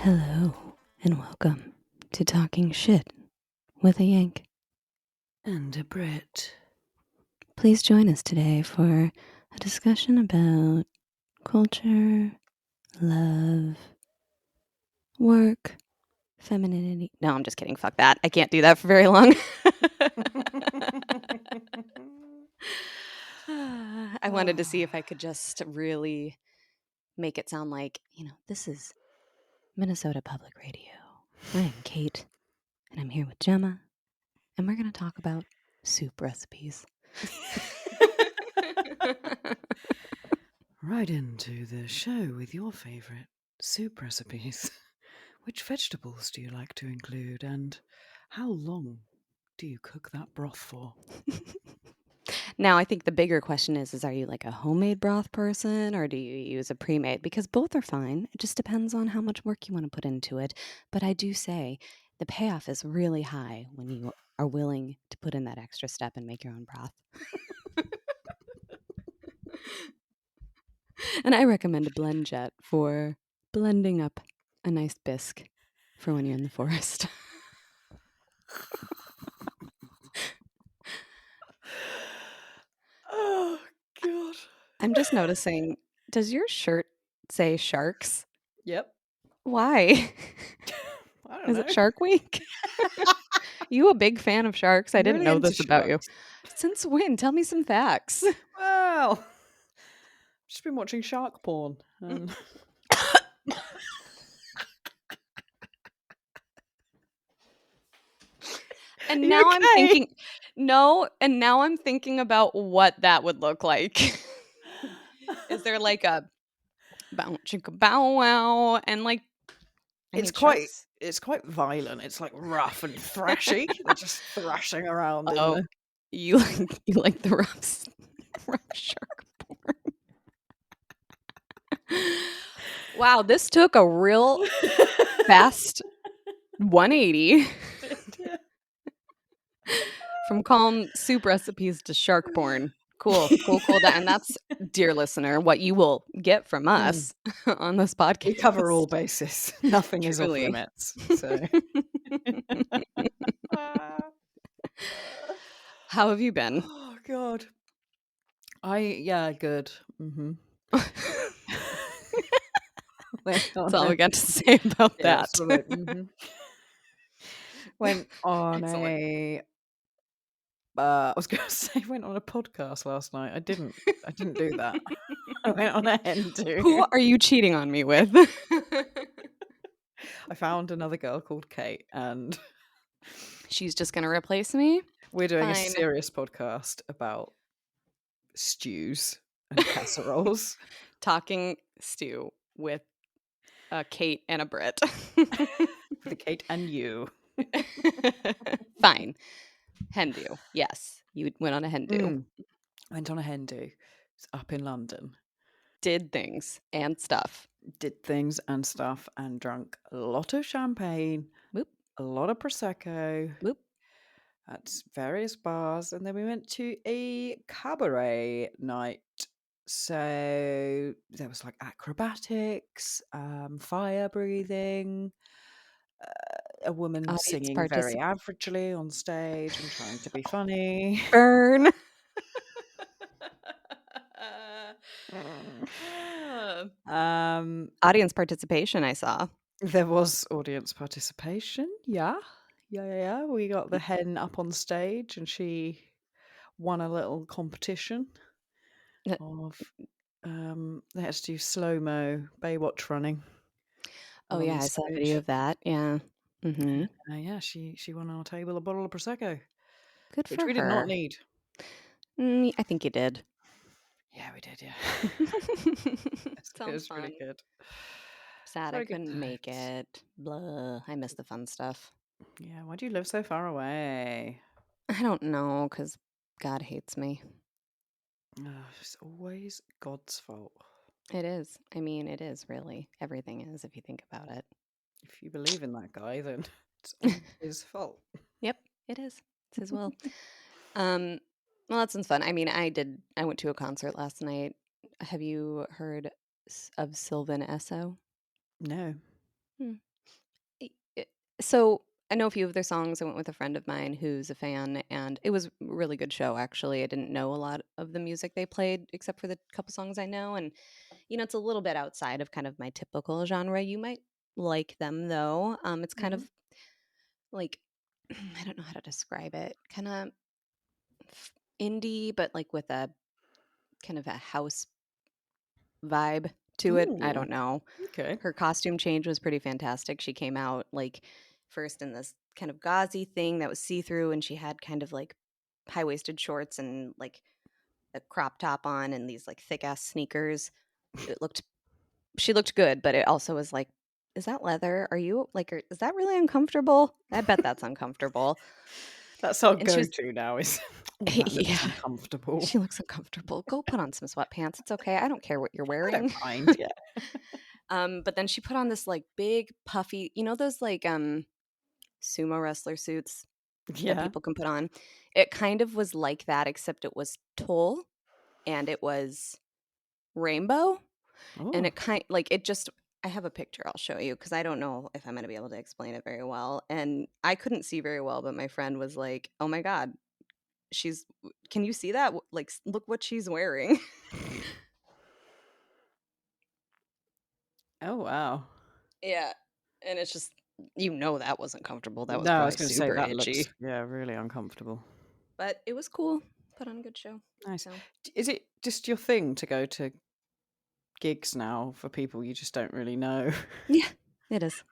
Hello, and welcome to Talking Shit with a Yank. And a Brit. Please join us today for a discussion about culture, love, work, femininity. No, I'm just kidding. Fuck that. I can't do that for very long. I wanted to see if I could just really make it sound like, this is Minnesota Public Radio. I am Kate, and I'm here with Gemma, and we're going to talk about soup recipes. Right into the show with your favourite soup recipes. Which vegetables do you like to include, and how long do you cook that broth for? Now, I think the bigger question is are you like a homemade broth person or do you use a pre-made? Because both are fine. It just depends on how much work you want to put into it. But I do say the payoff is really high when you are willing to put in that extra step and make your own broth. And I recommend a blend jet for blending up a nice bisque for when you're in the forest. Oh, God. I'm just noticing, does your shirt say sharks? Yep. Why? I don't Is know. it Shark Week? You a big fan of sharks? I I'm didn't really know into this about you. sharks. Since when? Tell me some facts. Well, I've just been watching shark porn. And And You now I'm okay? thinking, and now I'm thinking about what that would look like. Is there like a bow chicka bow wow and like It's sharks? quite violent. It's like rough and thrashy. They're just thrashing around in Oh, the. you like the rough shark porn. Wow, this took a real fast 180 from calm soup recipes to shark porn. Cool. And that's, dear listener, what you will get from us on this podcast. We cover all bases. Nothing is off Truly. limits. So. How have you been? Oh God. Good. Mm-hmm. That's all we got to say about that. Went on Excellent. I was going to say went on a podcast last night. I didn't do that. I went on a hen do. Who are you cheating on me with? I found another girl called Kate, and she's just going to replace me? We're doing a Fine. serious podcast about stews and casseroles. Talking stew with Kate and a Brit. The Kate and you. Fine. Hen do. Yes. You went on a hen do. Went on a hen do. It's up in London. Did things and stuff. Did things and stuff and drank a lot of champagne. Boop. A lot of Prosecco. Boop. At various bars. And then we went to a cabaret night. So there was like acrobatics, fire breathing, a woman Audience singing very averagely on stage and trying to be funny. Burn. Audience participation, I saw. There was audience participation. Yeah. We got the hen up on stage and she won a little competition of they had to do slow-mo Baywatch running. Oh yeah, I saw a video of that. Yeah. Mm-hmm. Yeah, she won our table a bottle of Prosecco. Good for her. Which we did not need. I think you did. Yeah, we did, yeah. It was really good. Sad I couldn't make it. Blah. I miss the fun stuff. Yeah, why do you live so far away? I don't know, because God hates me. It's always God's fault. It is. I mean, it is really. Everything is, if you think about it. if you believe in that guy, then it's all his fault. Yep, it is. It's as well. Um, well, that sounds fun. I mean, I went to a concert last night. Have you heard of Sylvan Esso? No. Hmm. I- i- So I know a few of their songs. I went with a friend of mine who's a fan, and it was a really good show, actually. I didn't know a lot of the music they played, except for the couple songs I know. And, it's a little bit outside of kind of my typical genre. You might like them, though. It's kind Mhm. of like, I don't know how to describe it. Kind of indie, but like with a kind of a house vibe to it. I Ooh, don't know. okay. Her costume change was pretty fantastic. She came out like first in this kind of gauzy thing that was see-through, and she had kind of like high-waisted shorts and like a crop top on and these like thick ass sneakers. It looked She looked good, but it also was like, is that leather? Are you like is that really uncomfortable? I bet that's uncomfortable. That's our And she was go-to now is, "Oh, that looks yeah, uncomfortable." she looks uncomfortable. Go put on some sweatpants. It's okay. I don't care what you're I don't wearing. mind, yeah. But then she put on this like big puffy, those like sumo wrestler suits that Yeah. people can put on. It kind of was like that, except it was tulle and it was rainbow. And Oh. it kind like it just I have a picture I'll show you because I don't know if I'm gonna be able to explain it very well. And I couldn't see very well, but my friend was like, "Oh my god, can you see that? Like, look what she's wearing." Oh, wow. Yeah. And it's just that wasn't comfortable. That was No, I was probably gonna say super that looks, itchy. yeah, really uncomfortable. But it was cool. Put on a good show. Nice. So, Is it just your thing to go to gigs now for people you just don't really know? yeah, it is.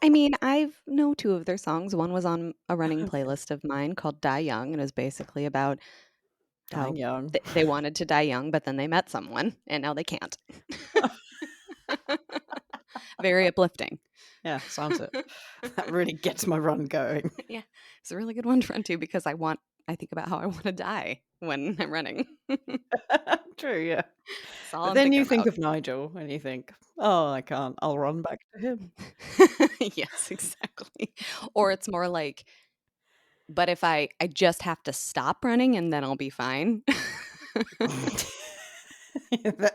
I mean, I've know 2 of their songs. One was on a running Okay. playlist of mine called Die Young, and is basically about Dying how young. they wanted to die young, but then they met someone, and now they can't. Very uplifting. Yeah, sounds it. That really gets my run going. Yeah, it's a really good one to run to because I think about how I wanna die when I'm running. True, yeah. That's all But I'm then thinking you think about. of Nigel and you think, "Oh, I can't. I'll run back to him." Yes, exactly. Or it's more like, but if I just have to stop running and then I'll be fine.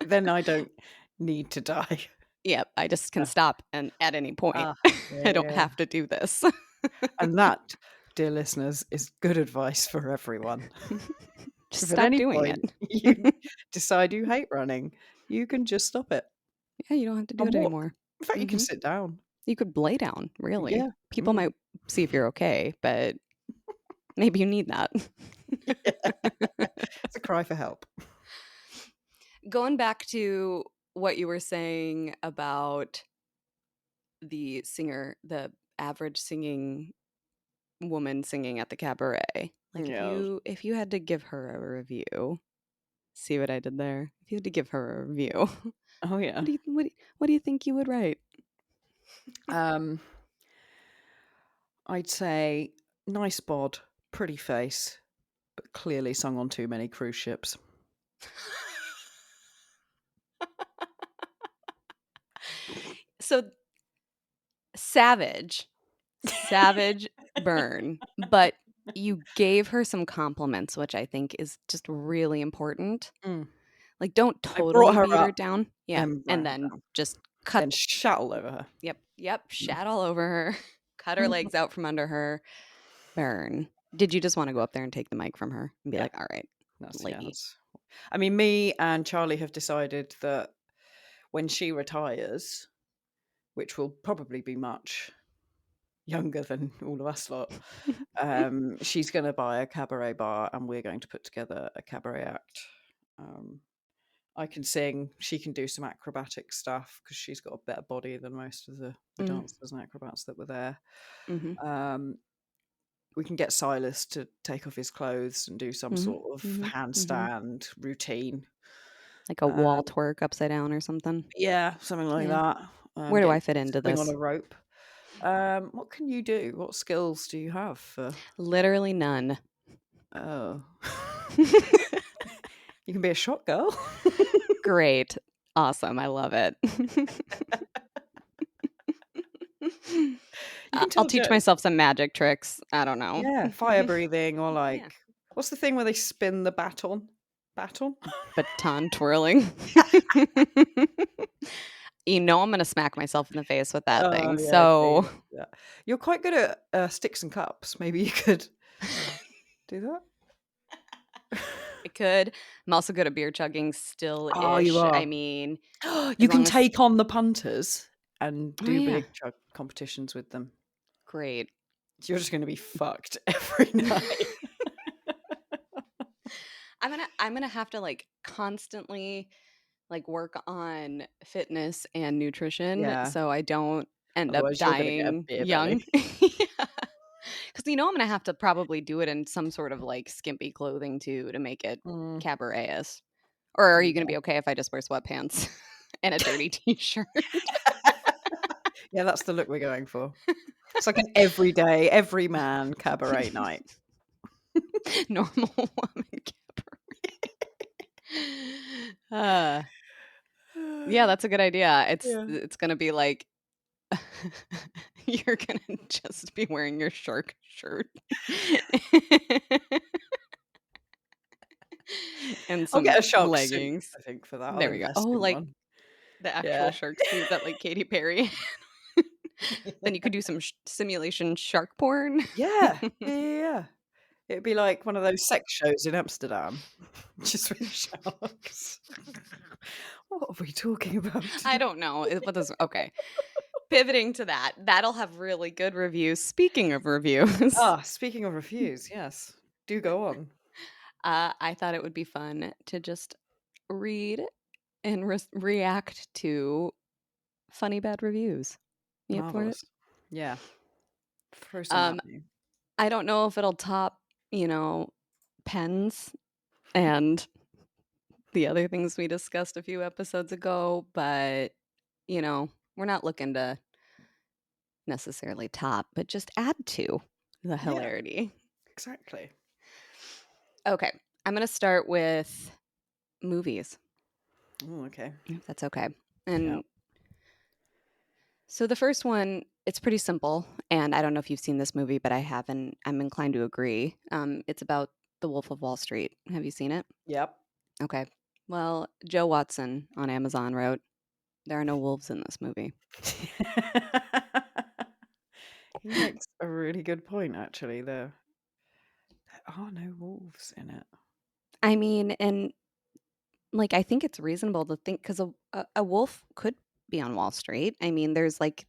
Then I don't need to die. Yep, I just can Yeah. stop and at any point. Ah, yeah, I don't yeah. have to do this. And that, dear listeners, is good advice for everyone. Just If at stop any doing point it. you decide you hate running, you can just stop it Yeah, you don't have to do and it walk. anymore. In fact, you can Mhm. sit down. You could lay down, really. Yeah. People Mm. might see if you're okay, but maybe you need that. It's a cry for help. Going back to what you were saying about the average singing woman singing at the cabaret. Like Yeah. if you had to give her a review, see what I did there? If you had to give her a review, Oh, yeah. what do you think you would write? Um, I'd say nice bod, pretty face, but clearly sung on too many cruise ships. So savage, savage burn, but you gave her some compliments, which I think is just really important. Mm. Like, don't I brought totally her beat her up, down. Yeah, then brought and her then down, just cut. then shat all over her. Yep, yep, Mm. shat all over her, cut her legs out from under her. Burn. Did you just wanna go up there and take the mic from her and be Yeah, like, "All right, lady." that's. I mean, me and Charlie have decided that when she retires, which will probably be much younger than all of us lot, she's going to buy a cabaret bar, and we're going to put together a cabaret act. Um, I can sing. She can do some acrobatic stuff because she's got a better body than most of the Mm, dancers and acrobats that were there. mhm, Um, we can get Silas to take off his clothes and do some mhm, sort of mhm, mhm. handstand routine. Like a wall Um, twerk upside down or something. yeah, something like Yeah. that. Where do Getting I fit to into swing on this? a rope. What can you do? What skills do you have for? Literally none. Oh, you can be a shot girl. Great. Awesome, I love it. You can I'll tell teach Joe. myself some magic tricks. I don't know. Yeah, fire breathing or, Yeah. like what's the thing where they spin the baton? Baton? Baton twirling. I'm gonna smack myself in the face with that Oh, thing, yeah, okay, so yeah. You're quite good at, sticks and cups. Maybe you could do that? I could. I'm also good at beer chugging Oh, you still-ish. I are. mean, You as can long as take on the punters and oh, do yeah. beer chug competitions with them. Great. You're just gonna be fucked every night. I'm gonna have to, like, constantly, like, work on fitness and nutrition Yeah, so I don't end up otherwise you're gonna get a dying beer belly. young. Yeah. 'Cause I'm gonna have to probably do it in some sort of, like, skimpy clothing too to make it Mm, cabaret-ish. Or are you gonna yeah. be okay if I just wear sweatpants and a dirty t-shirt? Yeah, that's the look we're going for. It's like an everyday, every man cabaret night. Normal woman cabaret. Yeah, that's a good idea. It's Yeah. it's gonna be like you're gonna just be wearing your shark shirt and I'll get some a shark suit, leggings. I think, for that. I'll There we go. invest Oh, in like one. the actual Yeah. shark suit that, like, Katy Perry Then you could do some simulation shark porn. Yeah. Yeah, yeah, yeah. It'd be like one of those sex shows in Amsterdam, just with sharks. What are we talking about? I don't know. What does okay. Pivoting to that, that'll have really good reviews. Speaking of reviews, Ah, speaking of reviews, yes. Do go on. I thought it would be fun to just read and react to funny bad reviews. You up for it? Marvellous. Yeah. Throw some Um, at me. I don't know if it'll top, pens and the other things we discussed a few episodes ago, but we're not looking to necessarily top, but just add to the Yeah, hilarity. exactly. Okay, I'm gonna start with movies, Oh, okay. if that's okay. Yeah. And so the first one, it's pretty simple, and I don't know if you've seen this movie, but I haven't. I'm inclined to agree. It's about The Wolf of Wall Street. Have you seen it? Yep. Okay. Well, Joe Watson on Amazon wrote, "There are no wolves in this movie." He makes a really good point, actually. There are no wolves in it. I mean, and like I think it's reasonable to think because a wolf could be on Wall Street. I mean, there's like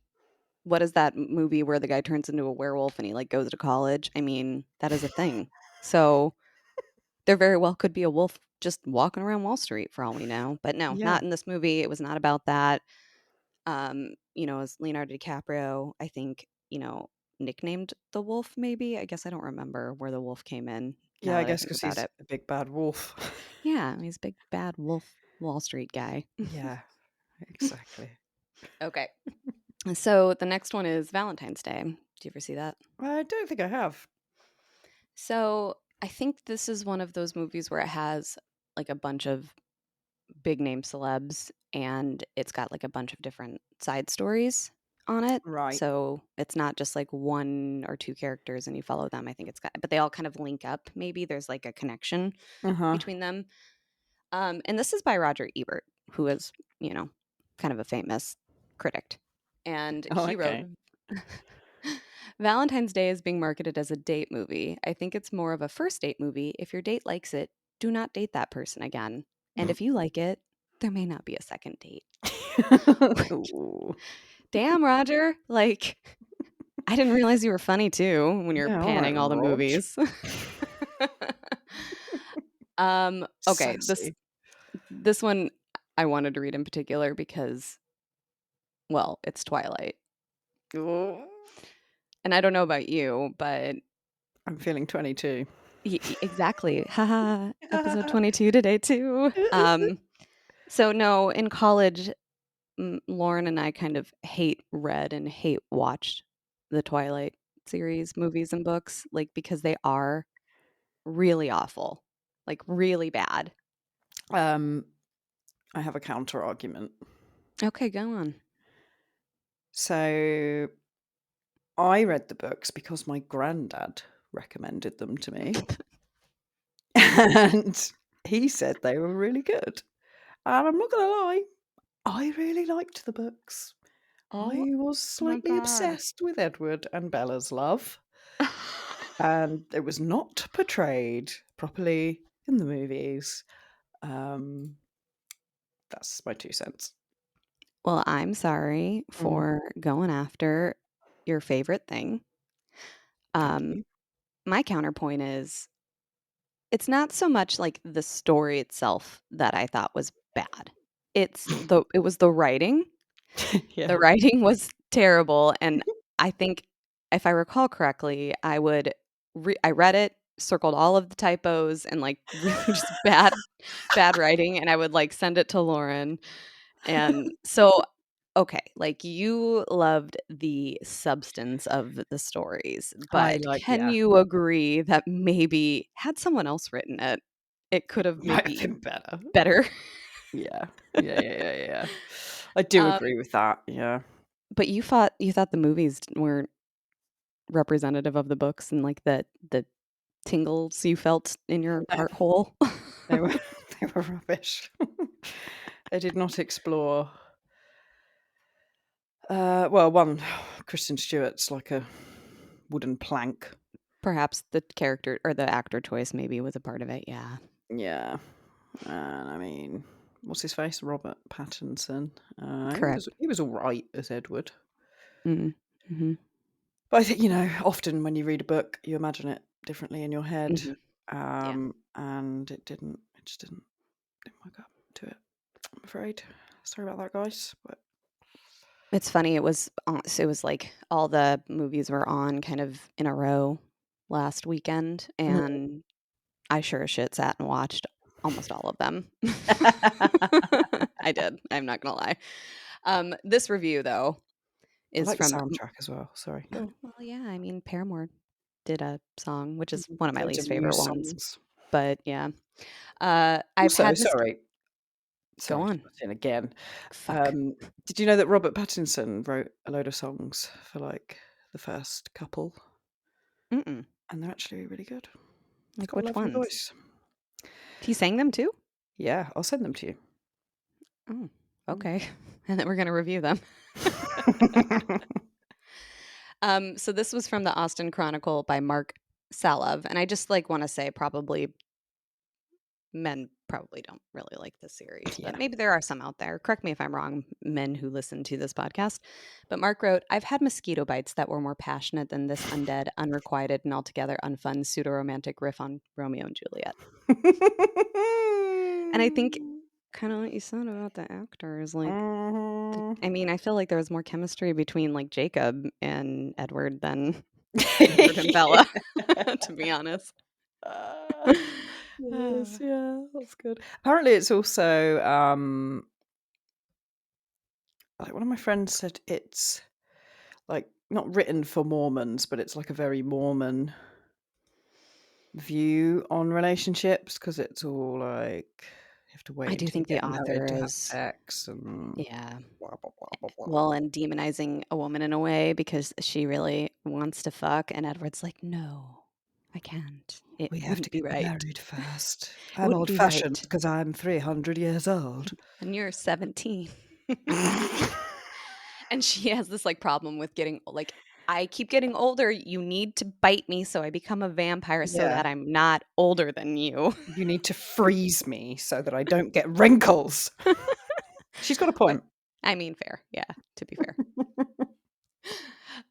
what is that movie where the guy turns into a werewolf and he like goes to college? I mean, that is a thing. So there very well could be a wolf just walking around Wall Street for all we know. But no, Yeah. not in this movie. It was not about that. As Leonardo DiCaprio, I think, nicknamed the wolf, maybe. I guess I don't remember where the wolf came in Yeah, now I that I guess think because about he's it. a big bad wolf. Yeah, he's a big bad wolf Wall Street guy. Yeah, exactly. Okay. So the next one is Valentine's Day. Do you ever see that? I don't think I have. So I think this is one of those movies where it has like a bunch of big name celebs and it's got like a bunch of different side stories on it. Right. So it's not just like one or two characters and you follow them. I think it's got, but they all kind of link up. Maybe there's like a connection Uh-huh. between them. And this is by Roger Ebert, who is, kind of a famous critic. And Oh, he wrote okay. Valentine's Day is being marketed as a date movie. I think it's more of a first date movie. If your date likes it, do not date that person again. And if you like it, there may not be a second date. Ooh. Damn, Roger. Like, I didn't realize you were funny too when you're Yeah, all right, panning all the Rog. movies. Okay, this Sassy. this one I wanted to read in particular because, well, it's Twilight. Ooh. And I don't know about you, but I'm feeling 22. exactly. Haha, episode 22 today too. So no, in college, Lauren and I kind of hate read and hate watched the Twilight series, movies and books, like because they are really awful, like really bad. Um, I have a counter argument. Okay, go on. So I read the books because my granddad recommended them to me, and he said they were really good. And I'm not gonna lie, I really liked the books. Oh I was my slightly god. obsessed with Edward and Bella's love, and it was not portrayed properly in the movies. Um, that's my 2 cents. Well, I'm sorry Mhm. for going after your favorite thing. Thank Um, you. my counterpoint is it's not so much like the story itself that I thought was bad. It was the writing. The Yeah. writing was terrible, and I think if I recall correctly, I read it, circled all of the typos and, like, really just bad writing, and I would, like, send it to Lauren, and so okay, like, you loved the substance of the stories, I but like can yeah, you agree that maybe had someone else written it, it could have might have maybe been better. better? Yeah. Yeah. I do Um, agree with that, yeah. but you thought the movies weren't representative of the books and, like, the tingles you felt in your No, heart hole? they were they were rubbish. They did not explore, well, one, Kristen Stewart's like a wooden plank. Perhaps the character or the actor choice maybe was a part of it, yeah. Yeah, and I mean, what's his face? Robert Pattinson. Correct. He was alright as Edward. Mm. Mhm. But I think, often when you read a book, you imagine it differently in your head, Mhm. Yeah. and it just didn't work up to it, I'm afraid. Sorry about that, guys, but It's funny, it was like all the movies were on kind of in a row last weekend, and I sure as shit sat and watched almost all of them. I did, I'm not gonna lie. This review, though, I is like the from soundtrack as well, sorry, go on. well, yeah, I mean, Paramore did a song, which is Mhm. one of my Loads of least new favorite ones, songs. but yeah. I've Also, had this go sorry to on. butt in again. Fuck. Um, did you know that Robert Pattinson wrote a load of songs for, like, the first couple? Mm-mm. And they're actually really good. He's Like, got a which lovely ones? voice. He sang them too? Yeah, I'll send them to you. Oh, Mm. okay. And then we're gonna review them. So this was from the Austin Chronicle by Mark Salov, and I just, like, wanna say probably men probably don't really like this series, but Yeah. maybe there are some out there. Correct me if I'm wrong, men who listen to this podcast. But Mark wrote, I've had mosquito bites that were more passionate than this undead, unrequited, and altogether unfun pseudo romantic riff on Romeo and Juliet. And I think kind of what you said about the actors, like, Mhm. I mean, I feel like there was more chemistry between like Jacob and Edward than Edward and Yeah. Bella, to be honest. Ah, yes, yeah, that's good. Apparently, it's also, like, one of my friends said it's, like, not written for Mormons, but it's, like, a very Mormon view on relationships because it's all, like, you have to wait I do until you think the get married author to have is, sex and yeah. blah, blah, blah, blah, blah. Well, and demonizing a woman in a way because she really wants to fuck, and Edward's like, "No, I can't. It We have to wouldn't be get right. married first. It I'm wouldn't be old-fashioned right, because I'm 300 years old. and you're 17." And she has this, like, problem with getting like, "I keep getting older, you need to bite me so I become a vampire so Yeah. that I'm not older than you." You need to freeze me so that I don't get wrinkles. She's got a Wh point. I mean, fair, yeah, to be fair.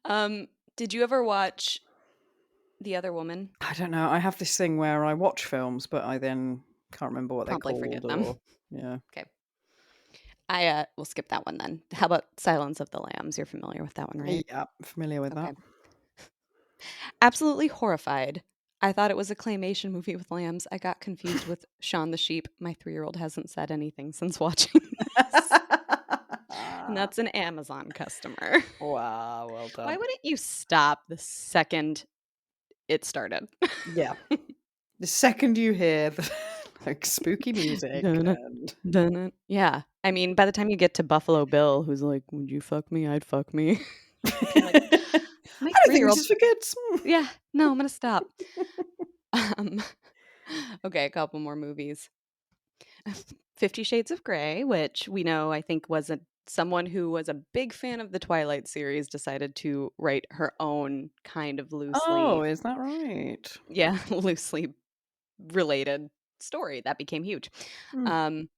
Um, did you ever watch The Other Woman? I don't know. I have this thing where I watch films, but I then can't remember what they're Promptly forget called them. or yeah. Okay. I will skip that one then. How about Silence of the Lambs? You're familiar with that one, right? Yeah, familiar with that. Okay. Absolutely horrified. I thought it was a claymation movie with lambs. I got confused with Shaun the Sheep. My 3-year-old hasn't said anything since watching this. And that's an Amazon customer. Wow, well Why done. wouldn't you stop the second it started? Yeah. The second you hear the like spooky music Dun it, and dun it. Yeah. I mean, by the time you get to Buffalo Bill, who's like, "Would you fuck me? I'd fuck me." You're like, I "My don't think this Three-year-old. is for kids. Yeah, no, I'm gonna stop. Um, okay, a couple more movies. 50 Shades of Grey, which we know I think was someone who was a big fan of the Twilight series decided to write her own kind of Oh, loosely, is that right? yeah, loosely related story that became huge. Mm. Um,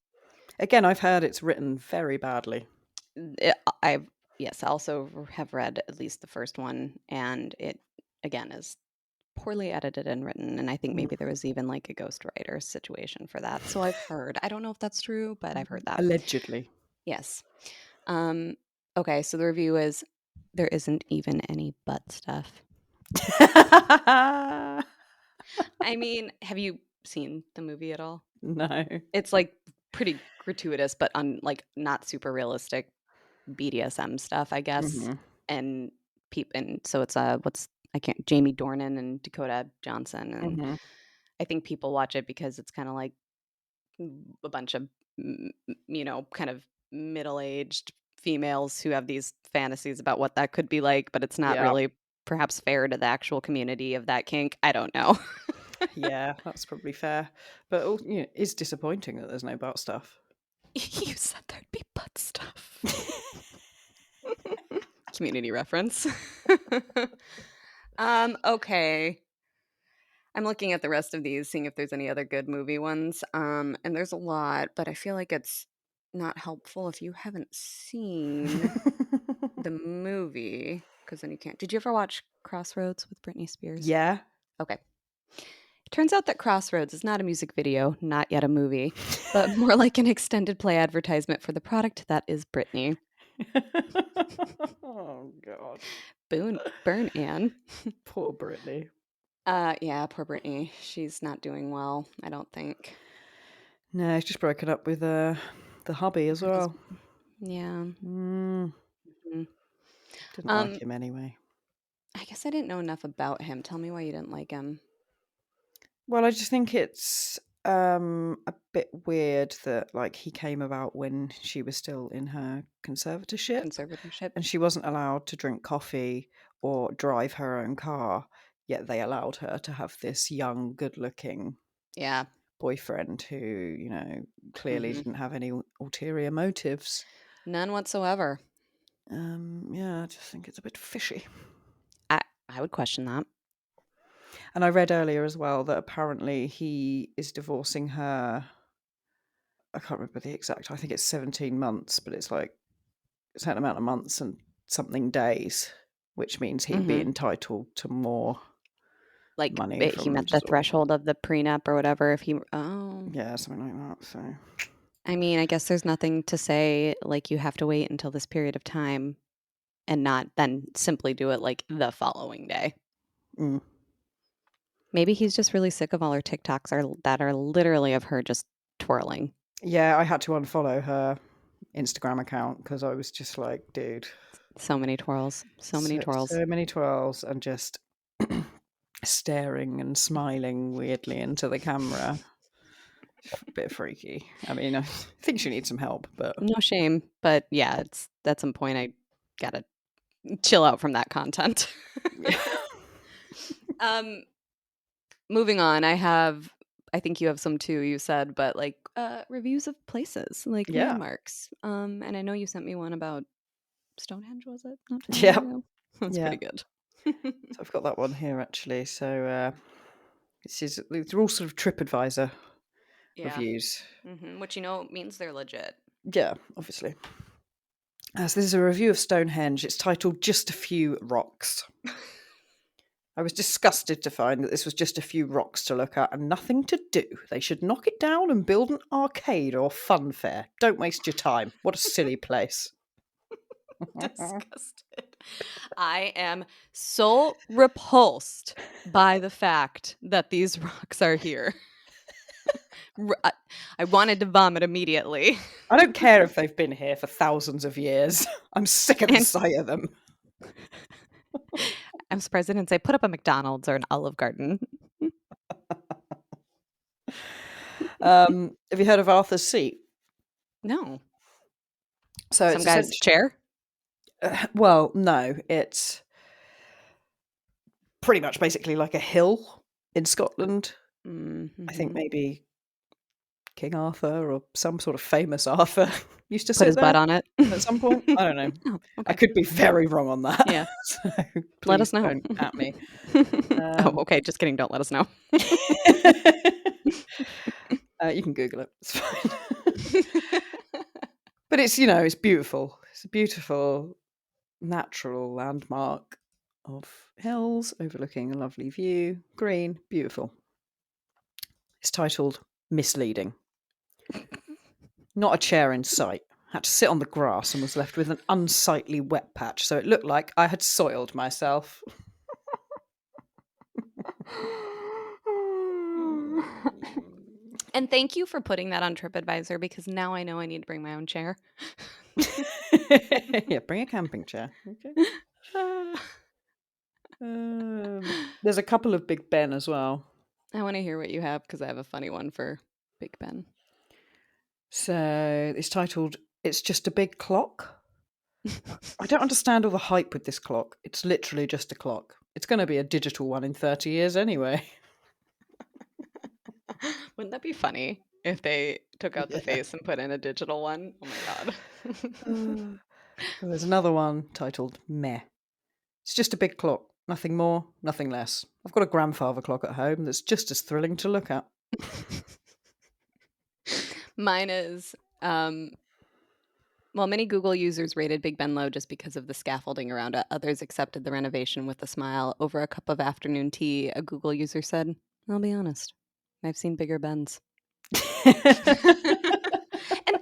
Again, I've heard it's written very badly. I've yes, I also have read at least the first one, and it again is poorly edited and written, and I think Mm. maybe there was even like a ghostwriter situation for that. So I've heard. I don't know if that's true, but I've heard that. Allegedly. Yes. Um, okay, so the review is there isn't even any butt stuff. I mean, have you seen the movie at all? No. It's like pretty gratuitous, but on like not super realistic BDSM stuff, I guess. Mhm. And and so it's what's I can't Jamie Dornan and Dakota Johnson, and Mhm. I think people watch it because it's kind of like a bunch of kind of middle-aged females who have these fantasies about what that could be like, but it's not Yeah. really perhaps fair to the actual community of that kink. I don't know. Yeah, that's probably fair. But it's disappointing that there's no butt stuff. You said there'd be butt stuff. Community reference. Okay. I'm looking at the rest of these, seeing if there's any other good movie ones. And there's a lot, but I feel like it's not helpful if you haven't seen the movie, because then you can't. Did you ever watch Crossroads with Britney Spears? Yeah. Okay. It turns out that Crossroads is not a music video, not yet a movie, but more like an extended play advertisement for the product that is Britney. Oh god. Burn Anne. Poor Brittany. Yeah, poor Britney. She's not doing well, I don't think. No, she's just broken up with the hubby as Her well. husband. Yeah. Mm, Mhm. didn't like Um, him anyway. I guess I didn't know enough about him. Tell me why you didn't like him. Well, I just think it's a bit weird that like he came about when she was still in her conservatorship Conservatorship. and she wasn't allowed to drink coffee or drive her own car, yet they allowed her to have this young, good-looking Yeah. boyfriend who, clearly Hmm. didn't have any ulterior motives. None whatsoever. Yeah, I just think it's a bit fishy. I would question that. And I read earlier as well that apparently he is divorcing her. I can't remember the exact. I think it's 17 months, but it's like a certain amount of months and something days, which means he'd be Hmm. entitled to more Like money he from met the sort of, threshold of the prenup or whatever. If he, oh, yeah, something like that. So, I mean, I guess there's nothing to say like you have to wait until this period of time and not then simply do it like the following day. mm. Maybe he's just really sick of all her TikToks that are literally of her just twirling. Yeah, I had to unfollow her Instagram account because I was just like, dude, So many twirls. So many twirls. so many twirls and just staring and smiling weirdly into the camera. A bit freaky. I mean, I think she needs some help, but No shame, but yeah, it's at some point I gotta chill out from that content. yeah. um, moving on, I think you have some too, you said, but like reviews of places, like Yeah. landmarks. And I know you sent me one about Stonehenge, was it? Not too long Yeah. ago. That's Yeah. pretty good. So I've got that one here actually. So they're all sort of TripAdvisor Yeah. reviews. Which means they're legit. Yeah, obviously. So this is a review of Stonehenge. It's titled Just a Few Rocks. I was disgusted to find that this was just a few rocks to look at and nothing to do. They should knock it down and build an arcade or fun fair. Don't waste your time. What a silly place. Disgusted. I am so repulsed by the fact that these rocks are here. I wanted to vomit immediately. I don't care if they've been here for thousands of years. I'm sick of the And sight of them. I'm surprised they didn't say put up a McDonald's or an Olive Garden. Have you heard of Arthur's Seat? No. So Some it's guy's essentially, chair? well, no, it's pretty much basically like a hill in Scotland. I think Mhm. maybe King Arthur or some sort of famous Arthur used to Put sit his there butt on it. at some point. I don't know. Oh, I okay. could be very wrong on that, Yeah. so Let us please know. don't at me. Oh, Um, okay, just kidding, don't let us know. you can Google it. It's fine. But it's beautiful. It's a beautiful natural landmark of hills overlooking a lovely view. Green, beautiful. It's titled Misleading. Not a chair in sight. Had to sit on the grass and was left with an unsightly wet patch, so it looked like I had soiled myself. And thank you for putting that on TripAdvisor because now I know I need to bring my own chair. Yeah, bring a camping chair. Okay. There's a couple of Big Ben as well. I want to hear what you have because I have a funny one for Big Ben. So it's titled It's Just a Big Clock. I don't understand all the hype with this clock. It's literally just a clock. It's going to be a digital one in 30 years anyway. Wouldn't that be funny if they took out the Yeah. face and put in a digital one? Oh my god. There's another one titled Meh. It's just a big clock. Nothing more, nothing less. I've got a grandfather clock at home that's just as thrilling to look at. Mine is well, many Google users rated Big Ben low just because of the scaffolding around it. Others accepted the renovation with a smile. Over a cup of afternoon tea, a Google user said, I'll be honest, I've seen bigger Bens. And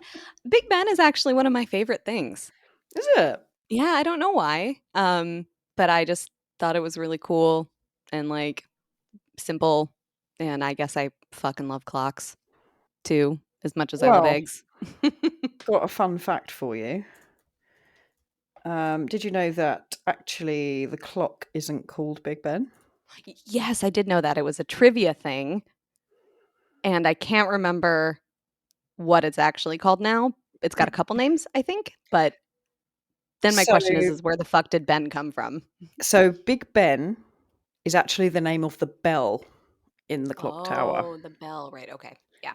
Big Ben is actually one of my favorite things. Is it? Yeah, I don't know why. But I just thought it was really cool and like simple. And I guess I fucking love clocks too, as much as I love Well, eggs. got a fun fact for you. Did you know that actually the clock isn't called Big Ben? Yes, I did know that. It was a trivia thing. And I can't remember what it's actually called now. It's got a couple names, I think. But then my So, question is where the fuck did Ben come from? so Big Ben is actually the name of the bell in the clock tower. Oh, the bell. Right. Okay. Yeah.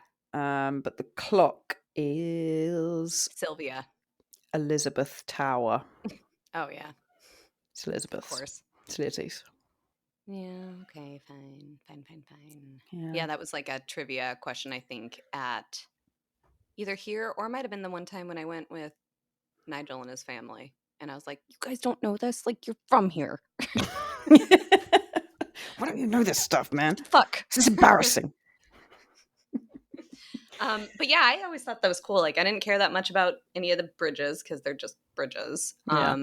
But the clock is Sylvia. Elizabeth Tower. Oh, yeah. It's Of Elizabeth's. course. It's Lizzie's. Yeah. Okay. Fine. Fine. Fine. Fine. Yeah. Yeah. That was like a trivia question, I think, at either here or it might have been the one time when I went with Nigel and his family. And I was like, you guys don't know this? Like, you're from here. Why don't you know this stuff, man? What the fuck? This is embarrassing. But yeah, I always thought that was cool. Like, I didn't care that much about any of the bridges because they're just bridges. Yeah.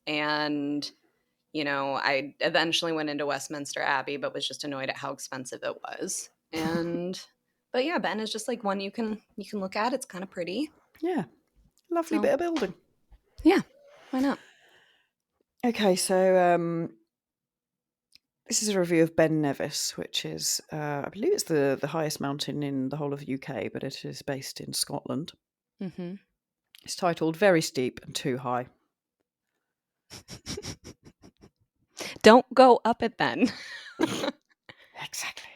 And I eventually went into Westminster Abbey, but was just annoyed at how expensive it was. But yeah, Ben is just like one you can look at. It's kind of pretty. Yeah. Lovely So bit of building. yeah, why not? Okay, so this is a review of Ben Nevis, which is, I believe it's the highest mountain in the whole of the UK, but it is based in Scotland. Mm-hmm. It's titled Very Steep and Too High. Don't go up it then. Exactly.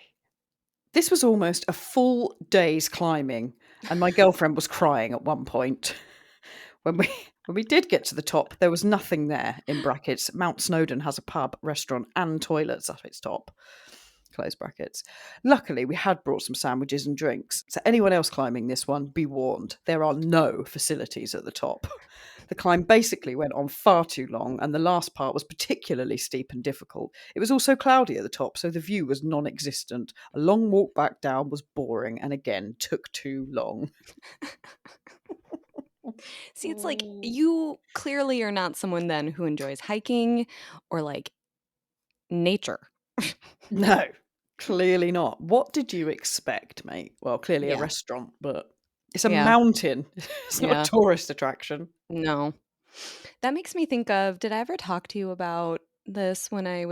This was almost a full day's climbing, and my girlfriend was crying at one point. When we did get to the top, there was nothing there, in brackets. Mount Snowdon has a pub, restaurant, and toilets at its top. Close brackets. Luckily, we had brought some sandwiches and drinks. So anyone else climbing this one, be warned, there are no facilities at the top. The climb basically went on far too long, and the last part was particularly steep and difficult. It was also cloudy at the top, so the view was non-existent. A long walk back down was boring, and again, took too long. See, it's like you clearly are not someone then who enjoys hiking or like nature. No, clearly not. What did you expect, mate? Well, clearly a Yeah. restaurant, but it's a Yeah. mountain. It's not a Yeah. tourist attraction. No. That makes me think of, did I ever talk to you about this when I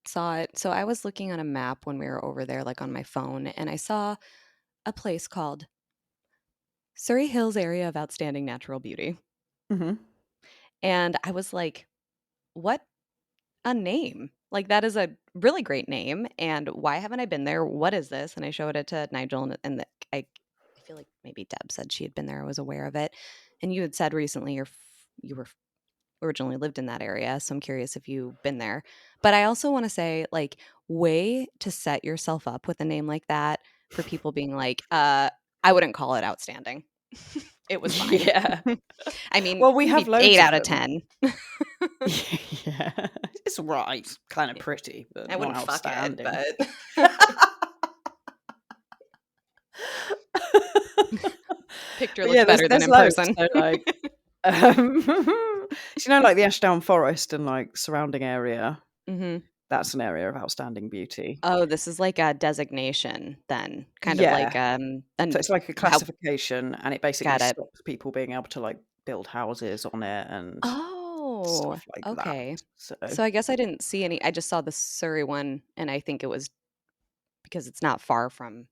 saw it? So I was looking on a map when we were over there, like on my phone, and I saw a place called Surrey Hills Area of Outstanding Natural Beauty. Mhm. And I was like, what a name. Like, that is a really great name, and why haven't I been there? What is this? And I showed it to Nigel, I feel like maybe Deb said she had been there or was aware of it. And you had said recently you were originally lived in that area, so I'm curious if you've been there. But I also wanna say, like, way to set yourself up with a name like that for people being like, I wouldn't call it outstanding. It was fine. Yeah. I mean, Well, we have maybe loads 8 of out of them. 10. Yeah. It's right, kinda Yeah. pretty, but I not wouldn't fuck it, outstanding. but picture But looks yeah, there's better than there's in loads. person. So, like, um, so, like, the Ashdown Forest and, like, surrounding area, Mhm. that's an area of outstanding beauty. Oh, this is like a designation then, kind of like, Yeah. So an it's like a how classification, and it basically got it. stops people being able to, like, build houses on it and Oh, stuff like that. okay. So So I guess I didn't see any. I just saw the Surrey one, and I think it was because it's not far from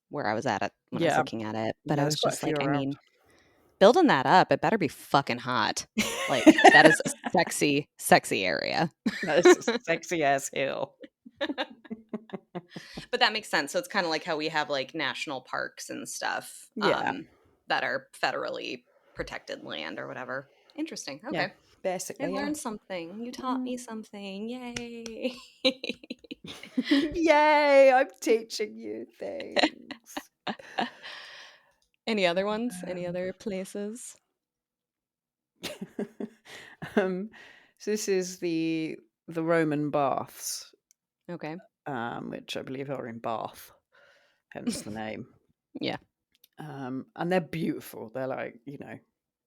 where I was at it when I was yeah. looking at it, but Yeah, I there's was quite a just few like, I around. mean, building that up, it better be fucking hot. Like, that is a sexy, sexy area. That is a sexy ass hill. But that makes sense. So it's kinda like how we have, like, national parks and stuff, Yeah. that are federally protected land or whatever. Interesting, Yeah. okay. I Basically, yeah. learned something. You taught Mm. me something. Yay. Yay, I'm teaching you things. Any other ones? Any Um, other places? um, so this is the Roman baths, Okay. which I believe are in Bath, hence the name. Yeah. And they're beautiful. They're like,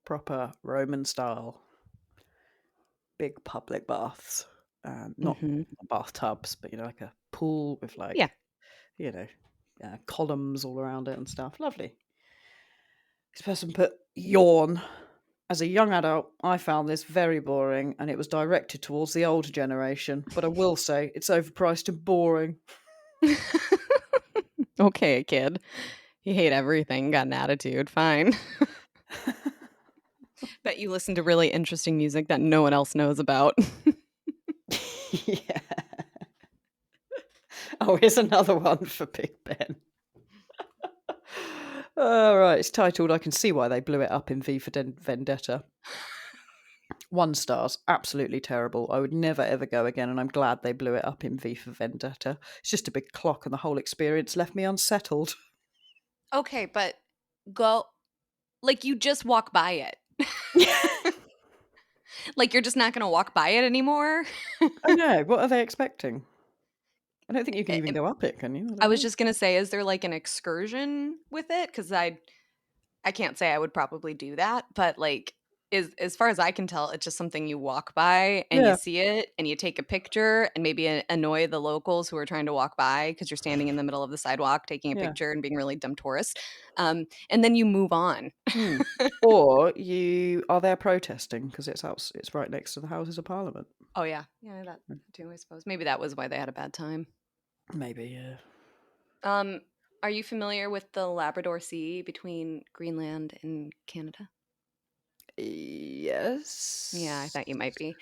proper Roman style, big public baths. Not Mhm. bathtubs, but like a pool with Yeah. like, you know, columns all around it and stuff. Lovely. This person put yawn. As a young adult, I found this very boring and it was directed towards the older generation, but I will say it's overpriced and boring. Okay, kid. You hate everything, got an attitude, fine. Bet you listen to really interesting music that no one else knows about. Yeah. Oh, here's another one for Big Ben. All right, it's titled I Can See Why They Blew It Up in V for Vendetta. 1 stars, absolutely terrible. I would never ever go again, and I'm glad they blew it up in V for Vendetta. It's just a big clock, and the whole experience left me unsettled. Okay, but go like, you just walk by it. Like, you're just not gonna walk by it anymore? I know. What are they expecting? I don't think you can Eh, even em go up it, can you? I I don't was know. just gonna say, is there, like, an excursion with it? Because I can't say I would probably do that, but, like, is as far as I can tell, it's just something you walk by and you Yeah, see it and you take a picture and maybe annoy the locals who are trying to walk by because 'cause you're standing in the middle of the sidewalk taking a yeah. picture and being a really dumb tourist, and then you move on. Hmm. Or you are there protesting because it's right next to the Houses of Parliament. Oh, yeah. Yeah, that too, I suppose. Maybe that was why they had a bad time. Maybe, yeah. Um, are you familiar with the Labrador Sea between Greenland and Canada? Yeah, I Yes. thought you might be.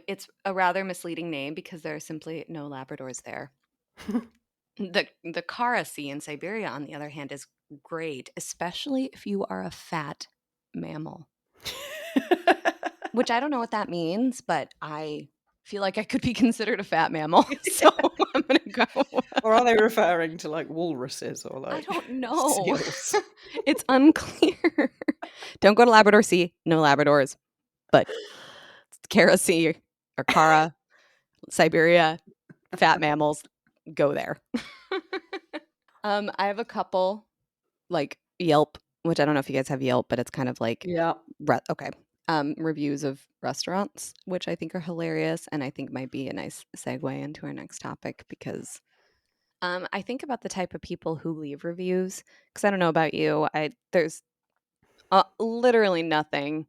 It's a rather misleading name because there are simply no Labradors there. The Kara Sea in Siberia, on the other hand, is great, especially if you are a fat mammal, which I don't know what that means, but I feel like I could be considered a fat mammal, so I'm gonna go. Or are they referring to like walruses or I like don't know. seals? It's unclear. Don't go to Labrador Sea. No Labradors, but Kara Sea or Kara, Siberia, fat mammals, go there. I have a couple, like, Yelp, which I don't know if you guys have Yelp, but it's kind of like Yeah. okay, reviews of restaurants, which I think are hilarious, and I think might be a nice segue into our next topic because, I think about the type of people who leave reviews. Because I don't know about you, there's, literally nothing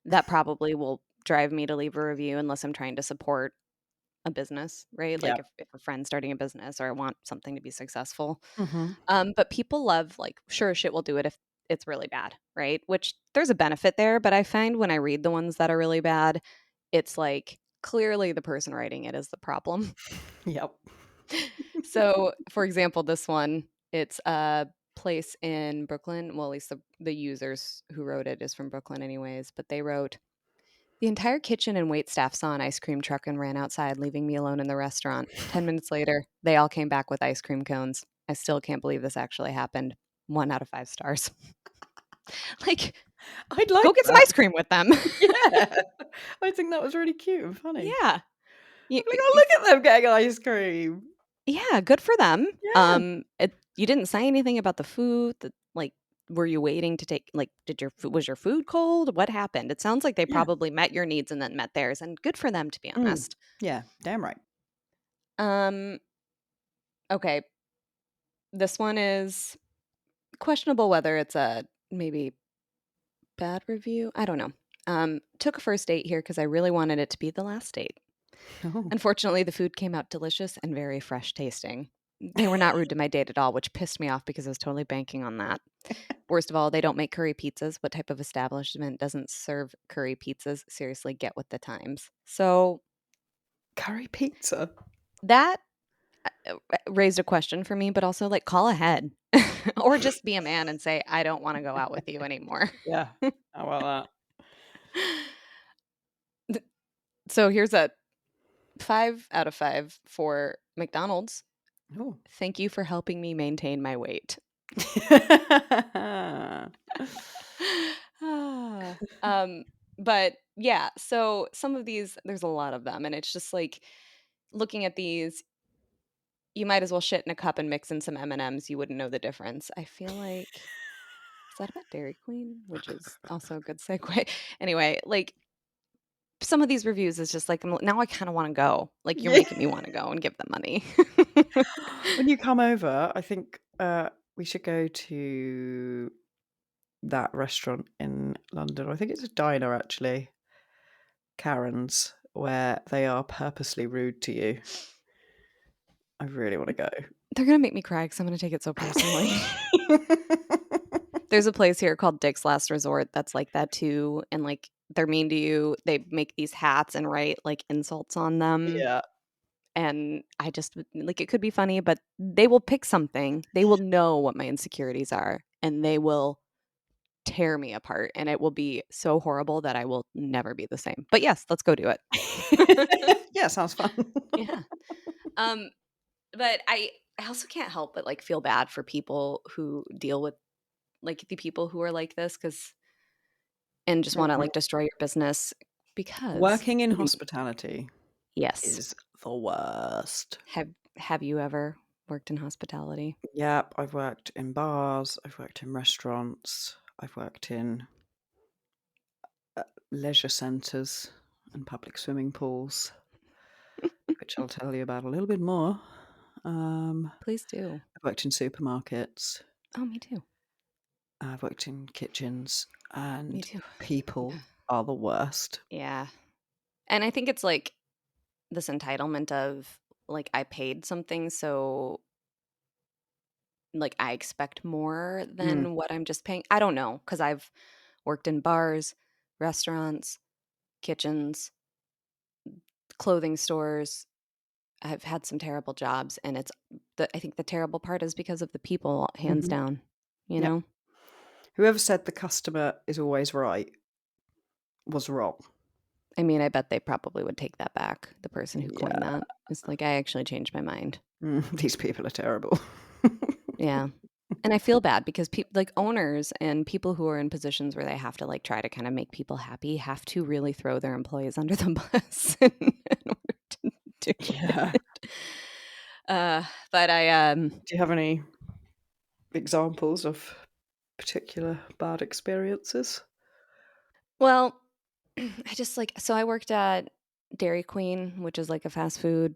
that probably will drive me to leave a review unless I'm trying to support a business, right? Yeah. Like if a friend's starting a business or I want something to be successful. Mhm. But people love, like, sure shit will do it if it's really bad, right? Which there's a benefit there, but I find when I read the ones that are really bad, it's like clearly the person writing it is the problem. Yep. So, for example, this one, it's a place in Brooklyn. Well, at least the users who wrote it is from Brooklyn, anyways. But they wrote, the entire kitchen and wait staff saw an ice cream truck and ran outside, leaving me alone in the restaurant. 10 minutes later, they all came back with ice cream cones. I still can't believe this actually happened. 1 out of 5 stars. Like, I'd go like get some that. ice cream with them. Yeah. I think that was really cute and funny. Yeah. You, I'm like, "Oh, look at them getting ice cream." yeah, good for them. Yeah, You didn't say anything about the food. Like, were you waiting to take? Like, was your food cold? What happened? It sounds like they yeah. probably met your needs and then met theirs, and good for them, to be Mm. honest. Yeah, damn right. Um, okay, this one is questionable whether it's a maybe bad review. I don't know. Took a first date here because I really wanted it to be the last date. Oh. Unfortunately, the food came out delicious and very fresh tasting. They were not rude to my date at all, which pissed me off because I was totally banking on that. Worst of all, they don't make curry pizzas. What type of establishment doesn't serve curry pizzas? Seriously, get with the times. So Curry pizza? that raised a question for me, but also like call ahead or just be a man and say, I don't want to go out with you anymore. Yeah. How about So here's a 5 out of 5 for McDonald's. that? Oh. Thank you for helping me maintain my weight. Ah, but yeah, so some of these, there's a lot of them, and it's just like looking at these, you might as well shit in a cup and mix in some M&Ms. You wouldn't know the difference. I feel like, is that about Dairy Queen? Which is also a good segue. Anyway, like some of these reviews is just like, now I kind of want to go. Like you're Yeah. making me want to go and give them money. When you come over, I think, we should go to that restaurant in London. I think it's a diner actually, Karen's, where they are purposely rude to you. I really wanna go. They're gonna make me cry because I'm gonna take it so personally. There's a place here called Dick's Last Resort that's like that too, and, like, they're mean to you. They make these hats and write, like, insults on them, Yeah. and I just like, it could be funny, but they will pick something. They will know what my insecurities are, and they will tear me apart, and it will be so horrible that I will never be the same. But yes, let's go do it. Yeah, sounds fun. Yeah. Um, but I also can't help but, like, feel bad for people who deal with, like, the people who are like this, because and just wanna, Mhm. like, destroy your business because Working in you hospitality yes. is the worst. Have you ever worked in hospitality? Yep, I've worked in bars, I've worked in restaurants, I've worked in, leisure centres and public swimming pools, which I'll tell you about a little bit more. Please do. I've worked in supermarkets, Oh, me too. I've worked in kitchens, Me and too. people are the worst. Yeah. And I think it's, like, this entitlement of, like, I paid something, so, like, I expect more Mm, than what I'm just paying. I don't know, because 'cause I've worked in bars, restaurants, kitchens, clothing stores. I've had some terrible jobs, and I think the terrible part is because of the people, hands mhm, down, you yep. know? Whoever said the customer is always right was wrong. I mean, I bet they probably would take that back, the person who coined Yeah, that. It's like, "I actually changed my mind." these people are terrible. Yeah, and I feel bad because like, owners and people who are in positions where they have to, like, try to kinda make people happy have to really throw their employees under the bus in order to do Yeah. it. But Do you have any examples of particular bad experiences? well, I just, like so I worked at Dairy Queen, which is, like, a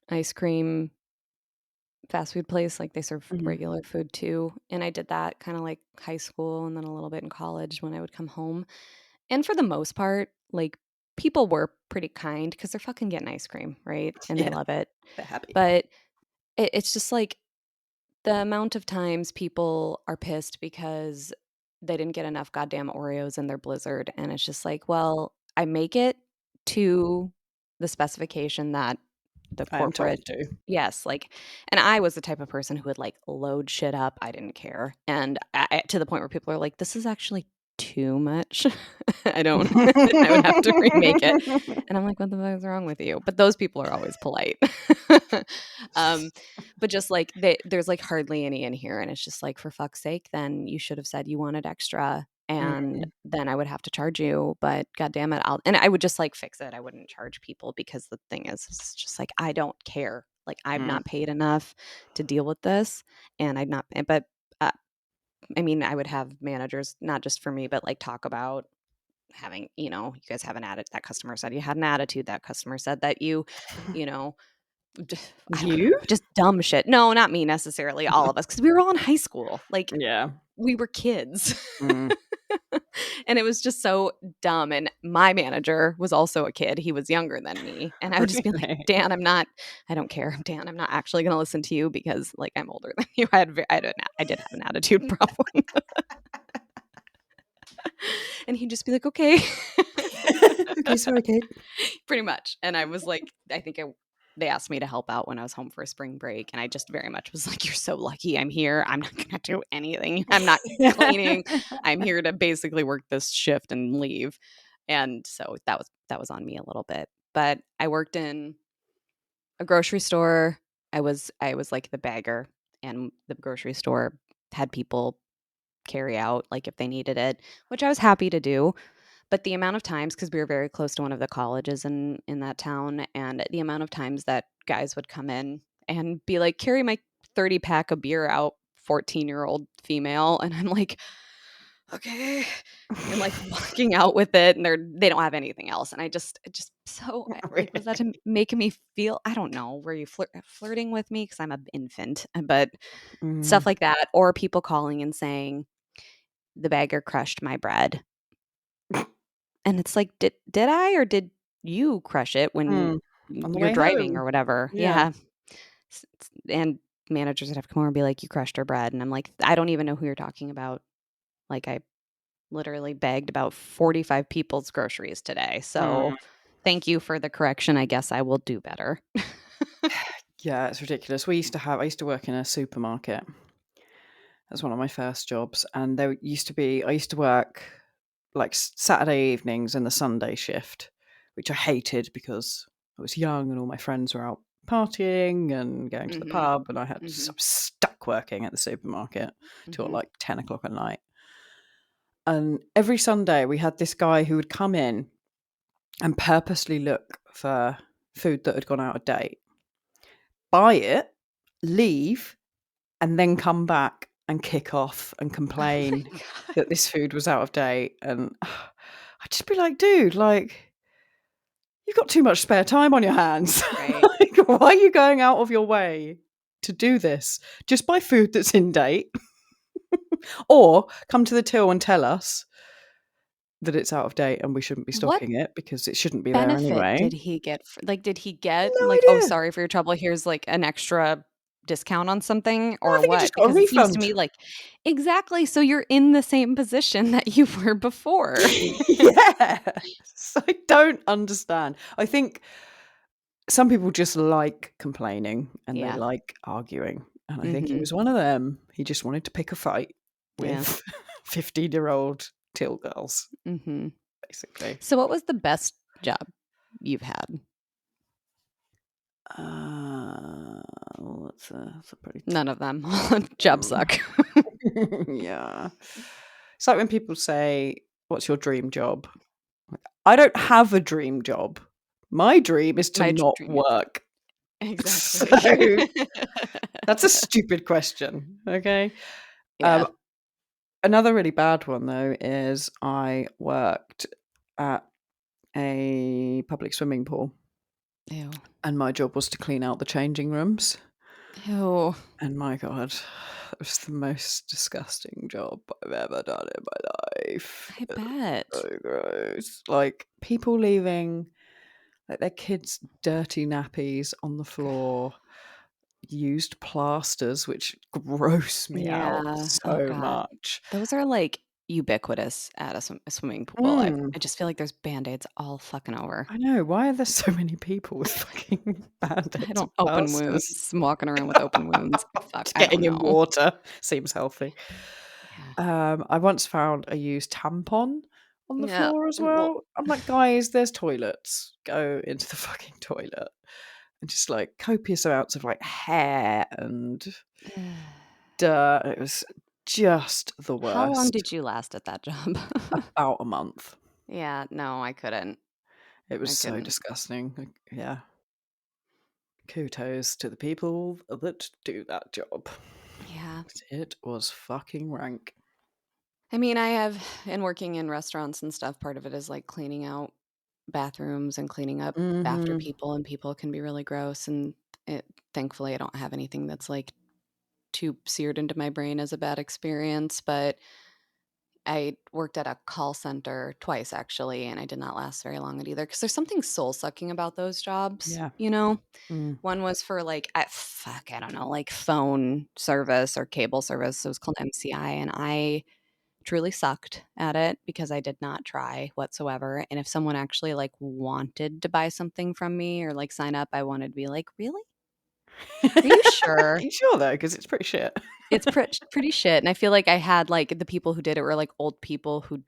ice cream fast food place, like, they serve Mhm, regular food too, and I did that kinda like high school and then a little bit in college when I would come home, and for the most part, like, people were pretty kind because 'cause they're fucking getting ice cream, right? And they yeah, love it, they're happy. but it's just, like, the amount of times people are pissed because they didn't get enough goddamn Oreos in their Blizzard, and it's just like, well, I make it to the specification that the I am corporate told to. yes, like and I was the type of person who would, like, load shit up, I didn't care, and I to the point where people are like, "This is actually too much." I don't I would have to remake it, and I'm like, "What the fuck is wrong with you?" But those people are always polite. Um, but just, like, there's, like, hardly any in here, and it's just like, "For fuck's sake, then you should have said you wanted extra, and Mm, then I would have to charge you, but god damn it, I'll" and I would just, like, fix it. I wouldn't charge people because the thing is, it's just like, I don't care. Like, I've mm. not paid enough to deal with this, and I'd not but, uh, I mean, I would have managers, not just for me, but, like, talk about having, "You guys have an atti that customer said you had an attitude, that customer said that you know, I don't know, You? just dumb shit." No, not me necessarily, all of us, because we were all in high school. Like, Yeah. we were kids. Mm. And it was just so dumb, and my manager was also a kid, he was younger than me, and I would just be like, Really? "Dan, I don't care, Dan, I'm not actually gonna listen to you because, like, I'm older than you." I did have an attitude problem. And he'd just be like, "Okay." Okay, sorry, Kate. Pretty much, and I was like I think I they asked me to help out when I was home for spring break, and I just very much was like, "You're so lucky I'm here, I'm not gonna do anything, I'm not cleaning, I'm here to basically work this shift and leave." And so that was on me a little bit, but I worked in a grocery store. I was like the bagger, and the grocery store had people carry out, like, if they needed it, which I was happy to do. But the amount of times, because we were very close to one of the colleges in that town, and the amount of times that guys would come in and be like, "Carry my 30 pack of beer out, 14-year-old female," and I'm like, "Okay," and, like, walking out with it, and they don't have anything else, and I just so like, was that Really? to make me feel I don't know, were you flirting with me because 'Cause I'm an infant, but stuff Mm. like that, or people calling and saying, "The bagger crushed my bread." And it's like, did I or did you crush it when Mm. On the you're way driving or home. whatever? Yeah. Yeah. And managers would have to come over and be like, "You crushed her bread." And I'm like, "I don't even know who you're talking about." Like, I literally bagged about 45 people's groceries today. Mm. So thank you for the correction. I guess I will do better. Yeah, it's ridiculous. I used to work in a supermarket. That's one of my first jobs, and there used to be I used to work, like, Saturday evenings and the Sunday shift, which I hated because I was young and all my friends were out partying and going to the Mhm. pub, and I Mhm. was stuck working at the supermarket till, Mhm. like, 10 o'clock at night. And every Sunday, we had this guy who would come in and purposely look for food that had gone out of date, buy it, leave, and then come back and kick off and Oh my complain god. that this food was out of date. And I'd just be like, dude, like, you've got too much spare time on your hands. Right. Like, why are you going out of your way to do this? Just buy food that's in date, or come to the till and tell us that it's out of date and we shouldn't be What stocking it because it shouldn't be there benefit anyway. did he get did he get, No like, "Oh, idea. sorry for your trouble, here's, like, an extra discount on something," I or think he what? just got a Because it seems to refund. me like exactly, so you're in the same position that you were before. Yes. I don't understand. I think some people just like complaining and they Yeah. like arguing, and I think he Mhm. was one of them. He just wanted to pick a fight Yeah. with 15-year-old till girls, Mhm. basically. So what was the best job you've had? Well, that's a pretty None of them. Jobs question. suck. Yeah. It's like when people say, "What's your dream job?" I don't have a dream job. My dream is to My not dream is work. So, exactly. that's a stupid question, okay? Yeah. Um, Another really bad one, though, is I worked at a public swimming pool, Ew. and my job was to clean out the changing rooms, Ew. and my god, it was the most disgusting job I've ever done in my life. I bet. So gross. Like, people leaving, like, their kids' dirty nappies on the floor, used plasters, which gross me out Yeah. Oh so god. much. Those are like ubiquitous at a swimming pool. Mm. I just feel like there's Band-Aids all fucking over. I know, why are there so many people with fucking I Band-Aids don't and open plasters? wounds, walking around with open wounds. Fuck, Just I don't getting in know. water seems healthy. Yeah. I once found a used tampon on the Yeah. floor as Well, well. I'm like, "Guys, there's toilets. Go into the fucking toilet." And just, like, copious amounts of, like, hair and dirt. It was just the how long worst. did you last at that job? About a month. Yeah, no, I couldn't. It was I so couldn't. disgusting. Like, yeah. Kudos to the people that do that job. Yeah. It was fucking rank. I mean, I have in working in restaurants and stuff, part of it is like cleaning out bathrooms and cleaning up after Mhm. people, and people can be really gross. And it, thankfully, I don't have anything that's like too seared into my brain as a bad experience. But I worked at a call center twice actually, and I did not last very long at either because there's something soul sucking about those jobs, Yeah. you know? Mm. One was for like, I don't know, like phone service or cable service. So it was called MCI, and I truly sucked at it because I did not try whatsoever. And if someone actually like wanted to buy something from me or like sign up, I wanted to be like, really? Are you Are sure? you sure though? Because it's pretty shit. It's pretty shit. And I feel like I had like the people who did it were like old people who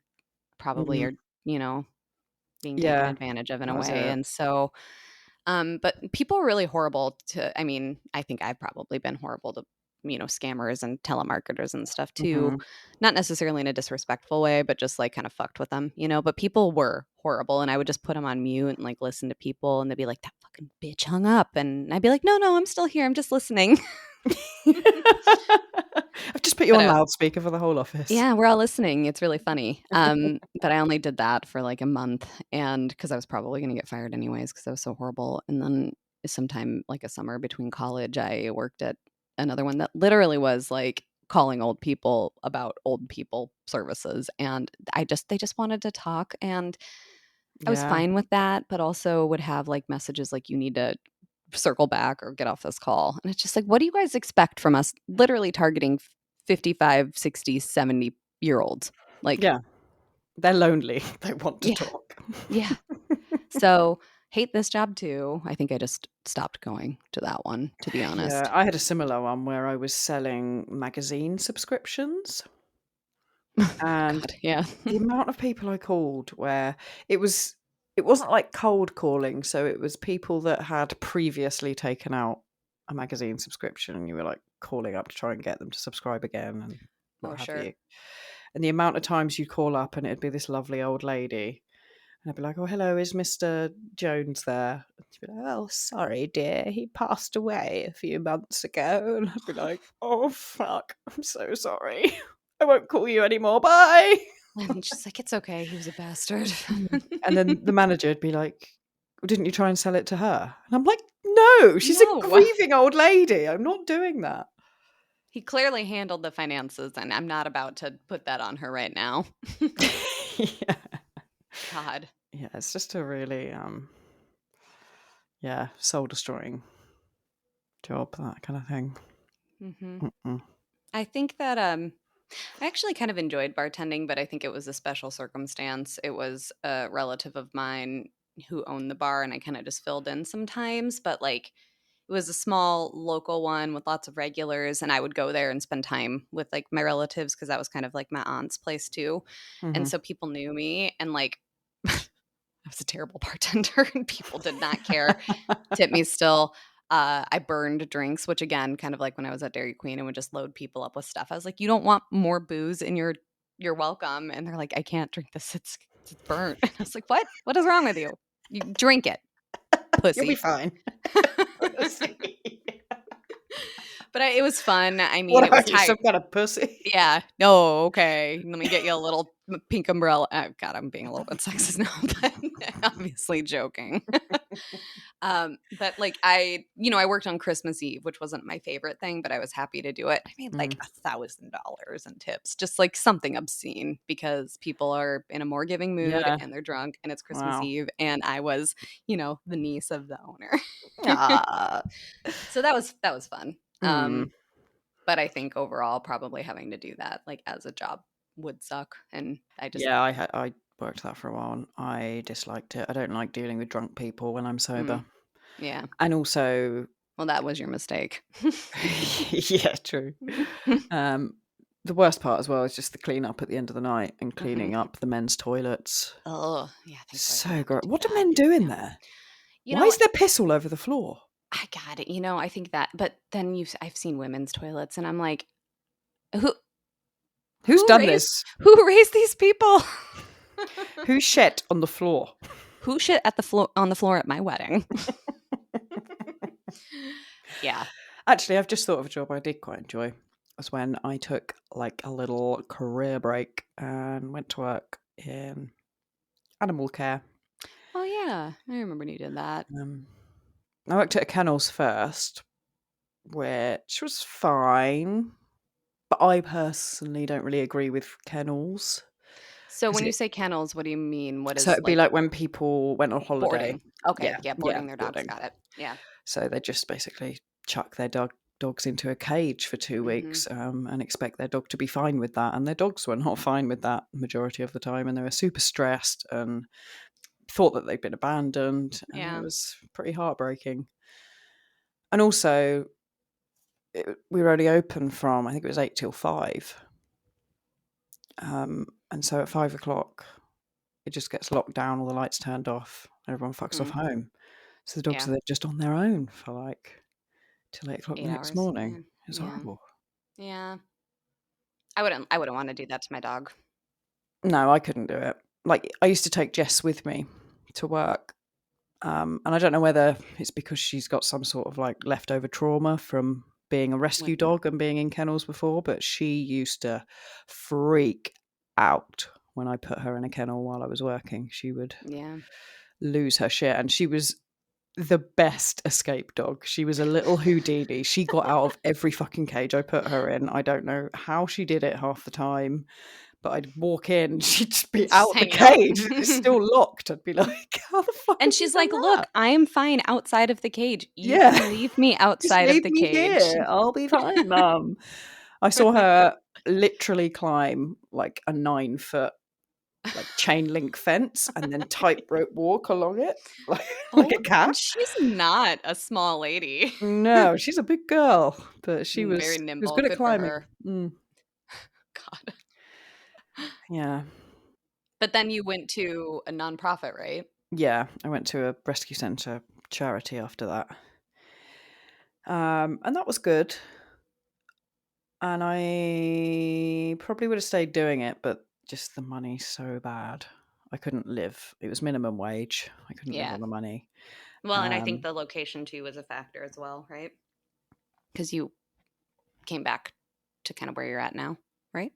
probably Mm. are, you know, being taken Yeah, advantage of in that a was way. it. And so, but people are really horrible to, I mean, I think I've probably been horrible to, scammers and telemarketers and stuff too. Mhm. Not necessarily in a disrespectful way, but just like kind of fucked with them. But people were horrible. And I would just put them on mute and like listen to people and they'd be like, that fucking bitch hung up. And I'd be like, no, no, I'm still here. I'm just listening. I've just put you but on loudspeaker for the whole office. Yeah, we're all listening. It's really funny. But I only did that for like a month and because I was probably going to get fired anyways because I was so horrible. And then sometime like a summer between college, I worked at another one that literally was like calling old people about old people services. And they just wanted to talk. And I was Yeah. fine with that, but also would have like messages like, you need to circle back or get off this call. And it's just like, what do you guys expect from us? Literally targeting 55, 60, 70-year olds. Like, Yeah. They're lonely. They want to yeah, talk. yeah. So hate this job too. I think I just stopped going to that one, to be Yeah, honest. I had a similar one where I was selling magazine subscriptions, and God, yeah. the amount of people I called where it was it wasn't like cold calling, so it was people that had previously taken out a magazine subscription, and you were, like, calling up to try and get them to subscribe again and Oh, what have sure. you. And the amount of times you'd call up and it'd be this lovely old lady, and I'd be like, "Oh, hello, is Mr. Jones there?" And she'd be like, "Oh, sorry, dear, he passed away a few months ago." And I'd be like, "Oh, fuck, I'm so sorry. I won't call you anymore, bye." And she's like, it's okay. He was a bastard. Mm. And then the manager would be like, "Well, didn't you try and sell it to her?" And I'm like, "No, she's a No. grieving old lady. I'm not doing that." He clearly handled the finances, and I'm not about to put that on her right now. Yeah. God. Yeah, it's just a really, yeah, soul destroying job, that kind of thing. Hmm. Mm-mm. I think that I actually kind of enjoyed bartending, but I think it was a special circumstance. It was a relative of mine who owned the bar, and I kind of just filled in sometimes, but like it was a small local one with lots of regulars, and I would go there and spend time with like my relatives because that was kind of like my aunt's place too. And Mhm. so people knew me, and like I was a terrible bartender, and people did not care. Tip me still. I burned drinks, which again, kind of like when I was at Dairy Queen and would just load people up with stuff. I was like, "You don't want more booze in your you're welcome." And they're like, "I can't drink this. It's burnt." And I was like, "What? What is wrong with you? You drink it, You'll be pussy." fine. Honestly. But it was fun. I mean, What it are was you, some tight. kind of pussy? Yeah. No, okay. Let me get you a little pink umbrella. God, I'm being a little bit sexist now, but obviously joking. But like I worked on Christmas Eve, which wasn't my favorite thing, but I was happy to do it. I made like Mm. $1,000 in tips, just like something obscene because people are in a more giving mood Yeah. and they're drunk and it's Christmas Wow. Eve and I was, the niece of the owner. Ah. So that was fun. Mm. But I think overall probably having to do that like as a job would suck, and I just Yeah, I worked that for a while, and I disliked it. I don't like dealing with drunk people when I'm mm, sober. yeah. And also Well, that was your mistake. yeah, true. Um, the worst part as well is just the clean up at the end of the night and Mhm. cleaning up the men's toilets. Oh, yeah, thankfully I didn't So have to gross. do What do that. men do in Yeah. there? You Why know, is there piss all over the floor? I got it, I think that but then I've seen women's toilets, and I'm like, "Who Who's who done raised this? who raised these people?" Who shat on the floor? Who shit at the floor on the floor at my wedding? Yeah. Actually, I've just thought of a job I did quite enjoy. Was when I took like a little career break and went to work in animal care. Oh, yeah. I remember when you did that. Um, I worked at a kennels first, which was fine, but I personally don't really agree with kennels So because when you say kennels, what do you mean? What so is, it'd be like, like when people went on holiday. boarding? Okay, Yeah, yeah, yeah, boarding their dogs, boarding. got it. Yeah. So they just basically chuck their dogs into a cage for 2 Mhm. weeks, and expect their dog to be fine with that, and their dogs were not fine with that majority of the time, and they were super stressed and thought that they'd been abandoned, and it Yeah. was pretty heartbreaking. And also, we were only open from, I think it was 8 till 5, and so at 5 o'clock, it just gets locked down, all the lights turned off, and everyone fucks off Mhm. home. So the dogs Yeah. are there just on their own for, like, till 8 o'clock the 8 next hours. morning. Yeah. It was Yeah. horrible. Yeah. I wouldn't wanna do that to my dog. No, I couldn't do it. Like, I used to take Jess with me to work, and I don't know whether it's because she's got some sort of, like, leftover trauma from being a When rescue dog and being in kennels before, but she used to freak out when I put her in a kennel while I was working. She would Yeah. lose her shit, and she was the best escape dog. She was a little Houdini. She got out of every fucking cage I put her in. I don't know how she did it half the time, but I'd walk in, she'd just be Just out the hanging out. cage. It's still locked. I'd be like, "How the fuck And have you she's done like, "Look, that?" I am fine outside of the cage. You Yeah, can leave me "Just outside of leave the me cage." here. I'll be fine, mum." I saw her literally climb like a 9-foot like chain link fence and then tightrope walk along it like Oh, a cat. and she's not a small lady. No, she's a big girl, but she Very was nimble, good at good for climbing. her. Mm, God. yeah. But then you went to a nonprofit, right? Yeah, I went to a rescue centre charity after that. And that was good, and I probably would have stayed doing it, but just the money's so bad. I couldn't live. It was minimum wage. I couldn't live Yeah. on the money. Well, and I think Um, the location too was a factor as well, right? Because you came back to kind of where you're at now, right?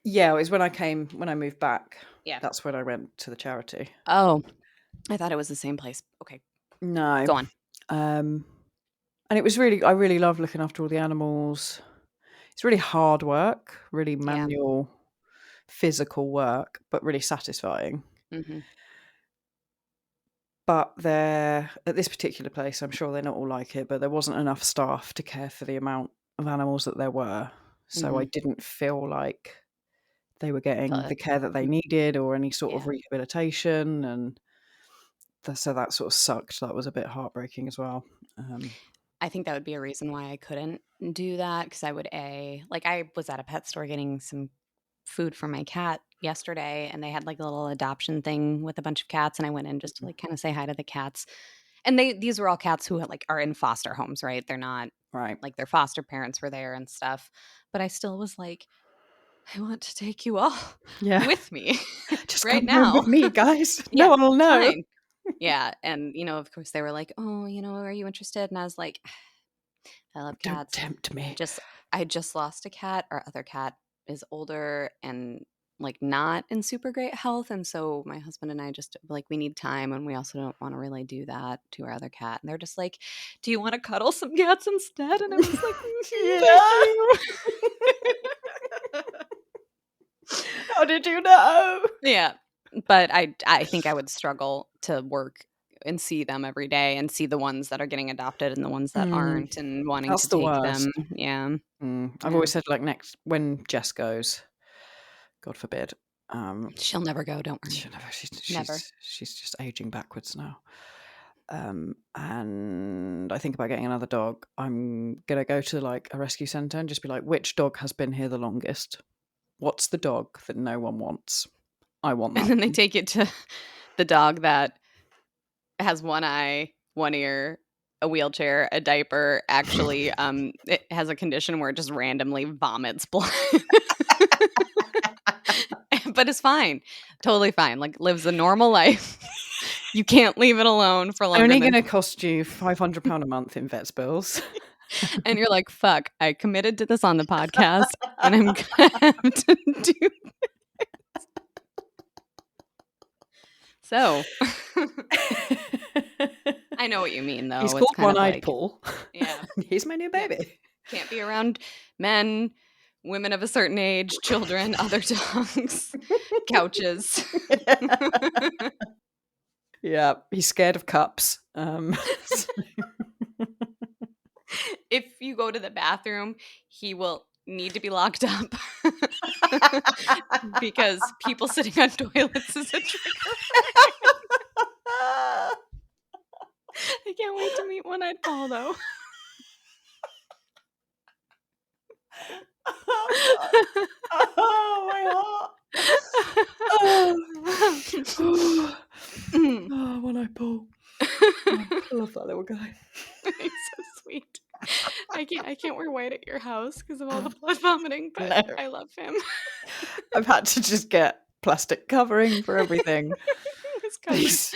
yeah, it was when I moved back, Yeah. that's when I went to the charity. Oh, I thought it was the same place. Okay, No. go on. Um, and it was really I really love looking after all the animals. It's really hard work, really Yeah. manual, physical work, but really satisfying. Mhm. But there at this particular place, I'm sure they're not all like it, but there wasn't enough staff to care for the amount of animals that there were. So I Mhm. didn't feel like they were getting The the care that they needed or any sort of Yeah. rehabilitation, and so that sort of sucked. That was a bit heartbreaking as well. Um, I think that would be a reason why I couldn't do that because I was at a pet store getting some food for my cat yesterday, and they had, like, a little adoption thing with a bunch of cats, and I went in just to, like, kinda say hi to the cats. And these were all cats who, like, are in foster homes, right? They're not right. like, their foster parents were there and stuff, but I still was like, "I want to take you all Yeah. with me Just right come home now." with me, guys. No Yeah, one will know. fine. Yeah, and, of course, they were like, "Oh, are you interested?" And I was like, "I love Don't cats. tempt I me. just I just lost a cat. Our other cat is older and, like, not in super great health, and so my husband and I just, like, we need time, and we also don't wanna really do that to our other cat." And they're just like, "Do you wanna cuddle some cats instead?" And I was like, "Thank Yeah. you." How did you know? Yeah, but I think I would struggle to work and see them every day and see the ones that are getting adopted and the ones that Mm, aren't and wanting that's to the take them. worst. Yeah, I've yeah. always said, like, next when Jess goes, God forbid. She'll never go, don't worry. She'll never. Never. She's just aging backwards now. And I think about getting another dog. I'm gonna go to like a rescue centre and just be like, which dog has been here the longest? What's the dog that no one wants? I want that. And then they take it to the dog that has one eye, one ear, a wheelchair, a diaper. Actually, it has a condition where it just randomly vomits blood. But it's fine. Totally fine. Like, lives a normal life. You can't leave it alone for longer Only than going to cost you £500 a month in vet's bills. and you're like, fuck, I committed to this on the podcast and I'm gonna have to do this. So I know what you mean, though. He's It's called kind of One-Eyed like, Paul. yeah, He's my new baby. can't be around men, women of a certain age, children, other dogs, couches. Yeah, he's scared of cups. If you go to the bathroom, he will need to be locked up because people sitting on toilets is a trigger. I can't wait to meet One-Eyed Paul, though. Oh, my heart. Oh, One-Eyed Paul. Oh, I love that little guy. He's so sweet. I can't wear white at your house because of all the blood vomiting, but No. I love him. I've had to just get plastic covering for everything. His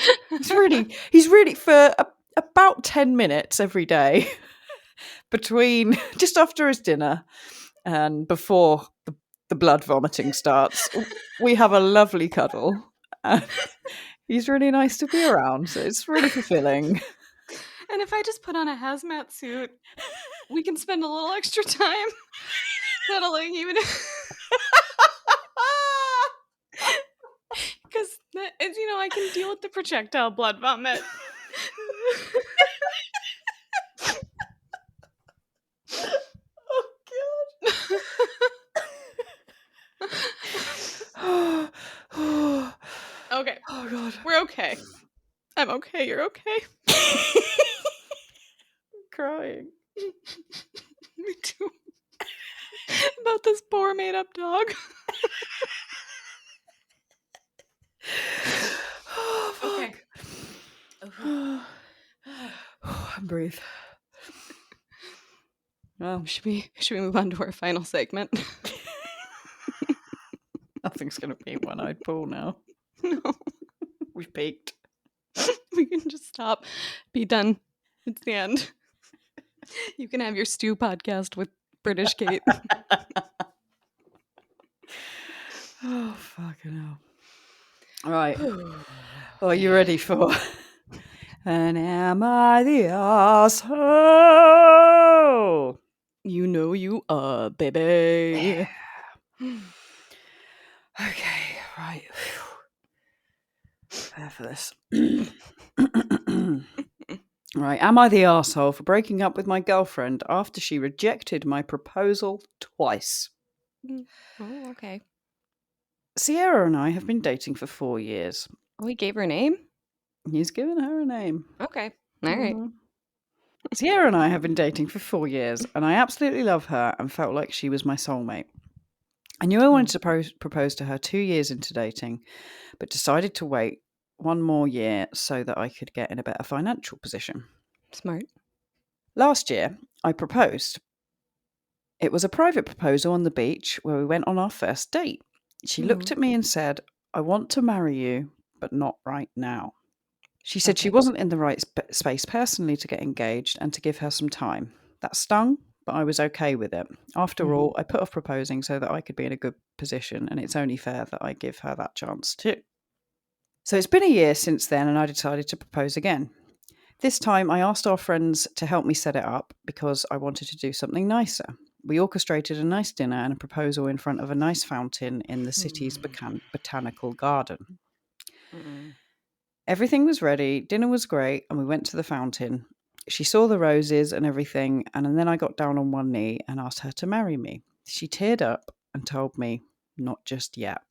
He's really for about 10 minutes every day between just after his dinner and before the blood vomiting starts. We have a lovely cuddle. And he's really nice to be around, so it's really fulfilling. And if I just put on a hazmat suit, we can spend a little extra time cuddling, even because I can deal with the projectile blood vomit. Oh God. Okay. Oh God. We're okay. I'm okay. You're okay. I'm crying. Me too. About this poor made-up dog. Oh, fuck. Okay. And breathe. Well, Should we move on to our final segment? nothing's going to beat One-Eyed Paul now. No. We've peaked. We can just stop. Be done. It's the end. You can have your stew podcast with British Kate. Oh, fucking hell. All right. Are you ready for... And am I the asshole? You know you are, baby. Okay, right. Prepare for this. Right, am I the arsehole for breaking up with my girlfriend after she rejected my proposal twice? Oh, okay. Sierra and I have been dating for 4 years. Oh, he gave her a name? He's given her a name. Okay. All right. Sierra and I have been dating for 4 years, and I absolutely love her and felt like she was my soulmate. I knew I wanted to propose to her 2 years into dating, but decided to wait 1 more year so that I could get in a better financial position. Smart. Last year, I proposed. It was a private proposal on the beach where we went on our first date. She looked at me and said, "I want to marry you, but not right now." She said she wasn't in the right space personally to get engaged and to give her some time. That stung, but I was okay with it. After all, I put off proposing so that I could be in a good position, and it's only fair that I give her that chance too. So it's been a year since then, and I decided to propose again. This time, I asked our friends to help me set it up because I wanted to do something nicer. We orchestrated a nice dinner and a proposal in front of a nice fountain in the city's botanical garden. Everything was ready, dinner was great, and we went to the fountain. She saw the roses and everything, and then I got down on one knee and asked her to marry me. She teared up and told me, not just yet.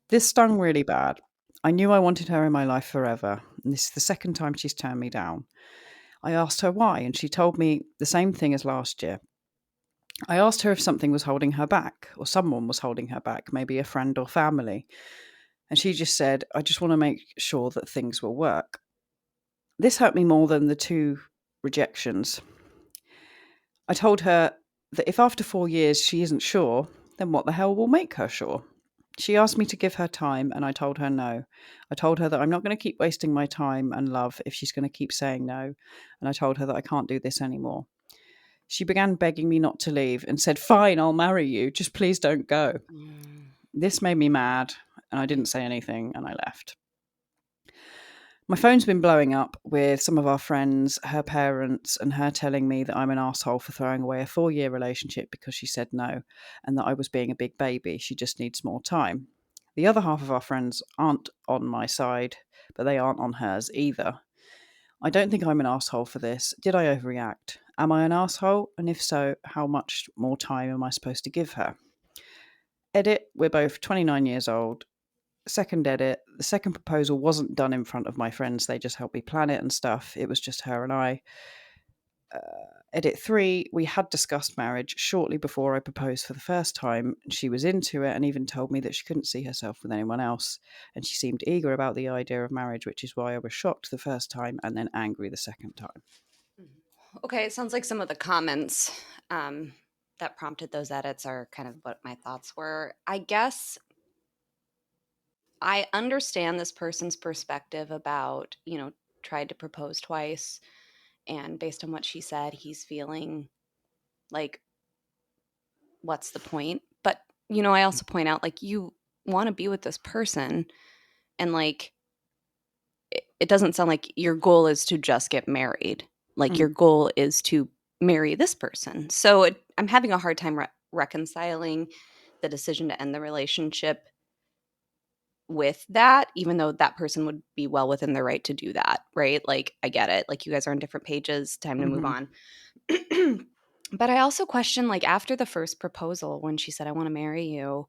This stung really bad. I knew I wanted her in my life forever, and this is the second time she's turned me down. I asked her why, and she told me the same thing as last year. I asked her if something was holding her back, or someone was holding her back, maybe a friend or family. And she just said, I just want to make sure that things will work. This hurt me more than the two rejections. I told her that if after 4 years she isn't sure, then what the hell will make her sure? She asked me to give her time, and I told her no. I told her that I'm not going to keep wasting my time and love if she's going to keep saying no. And I told her that I can't do this anymore. She began begging me not to leave and said, Fine, I'll marry you. Just please don't go. Mm. This made me mad, and I didn't say anything, and I left. My phone's been blowing up with some of our friends, her parents, and her telling me that I'm an asshole for throwing away a 4 year relationship because she said no, and that I was being a big baby. She just needs more time. The other half of our friends aren't on my side, but they aren't on hers either. I don't think I'm an asshole for this. Did I overreact? Am I an asshole? And if so, how much more time am I supposed to give her? Edit, we're both 29 years old. Second edit, the second proposal wasn't done in front of my friends. They just helped me plan it and stuff. It was just her and I. Edit 3, we had discussed marriage shortly before I proposed for the first time. She was into it and even told me that she couldn't see herself with anyone else. And she seemed eager about the idea of marriage, which is why I was shocked the first time and then angry the second time. Okay, it sounds like some of the comments um, that prompted those edits are kind of what my thoughts were. I guess I understand this person's perspective about, tried to propose twice. And based on what she said, he's feeling like, what's the point? But, I also point out, like, you want to be with this person. And, like, it doesn't sound like your goal is to just get married. Like, Mm, your goal is to marry this person. So I'm having a hard time reconciling the decision to end the relationship with that, even though that person would be well within their right to do that, right? Like, I get it. Like, you guys are on different pages, time to move hmm on. But I also question, like, after the first proposal, when she said, I want to marry you,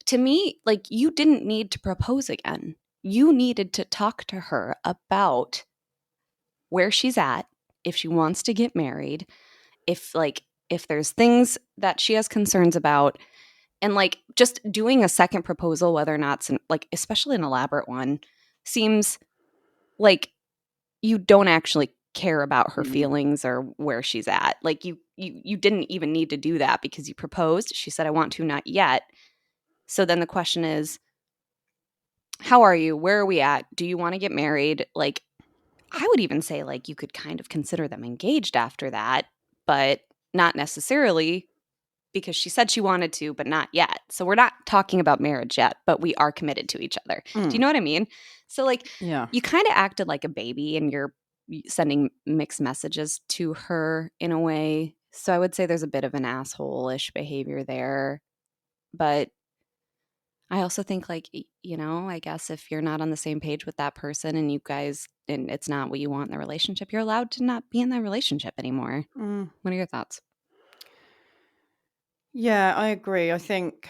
to me, like, you didn't need to propose again. You needed to talk to her about where she's at, if she wants to get married, if there's things that she has concerns about, and, like, just doing a second proposal, whether or not it's like, especially an elaborate one, seems like you don't actually care about her mm, feelings or where she's at. Like, you didn't even need to do that because you proposed. She said, I want to, not yet. So then the question is, how are you? Where are we at? Do you want to get married? Like, I would even say, like, you could kind of consider them engaged after that, but not necessarily, because she said she wanted to, but not yet. So we're not talking about marriage yet, but we are committed to each other. Do you mm, know what I mean? So, like, yeah. you kind of acted like a baby and you're sending mixed messages to her in a way. So I would say there's a bit of an asshole-ish behavior there. But I also think, like, I guess if you're not on the same page with that person and you guys, and it's not what you want in the relationship, you're allowed to not be in that relationship anymore. Mm. What are your thoughts? Yeah, I agree. I think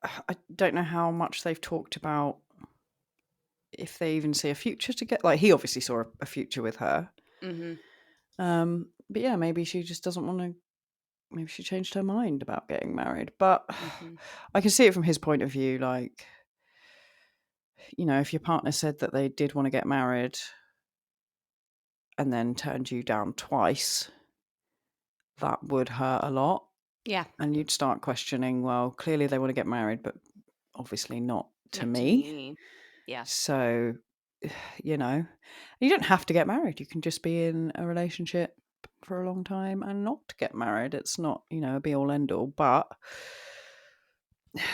I don't know how much they've talked about if they even see a future together. Like he obviously saw a future with her. Mm-hmm. But yeah, maybe she just doesn't want to. Maybe she changed her mind about getting married. But Mm-hmm. I can see it from his point of view. Like, if your partner said that they did want to get married and then turned you down twice, that would hurt a lot. Yeah, And you'd start questioning, well, clearly they want to get married, but obviously not to not to me. me. Yeah. So, you don't have to get married. You can just be in a relationship for a long time and not get married. It's not, a be all end all, but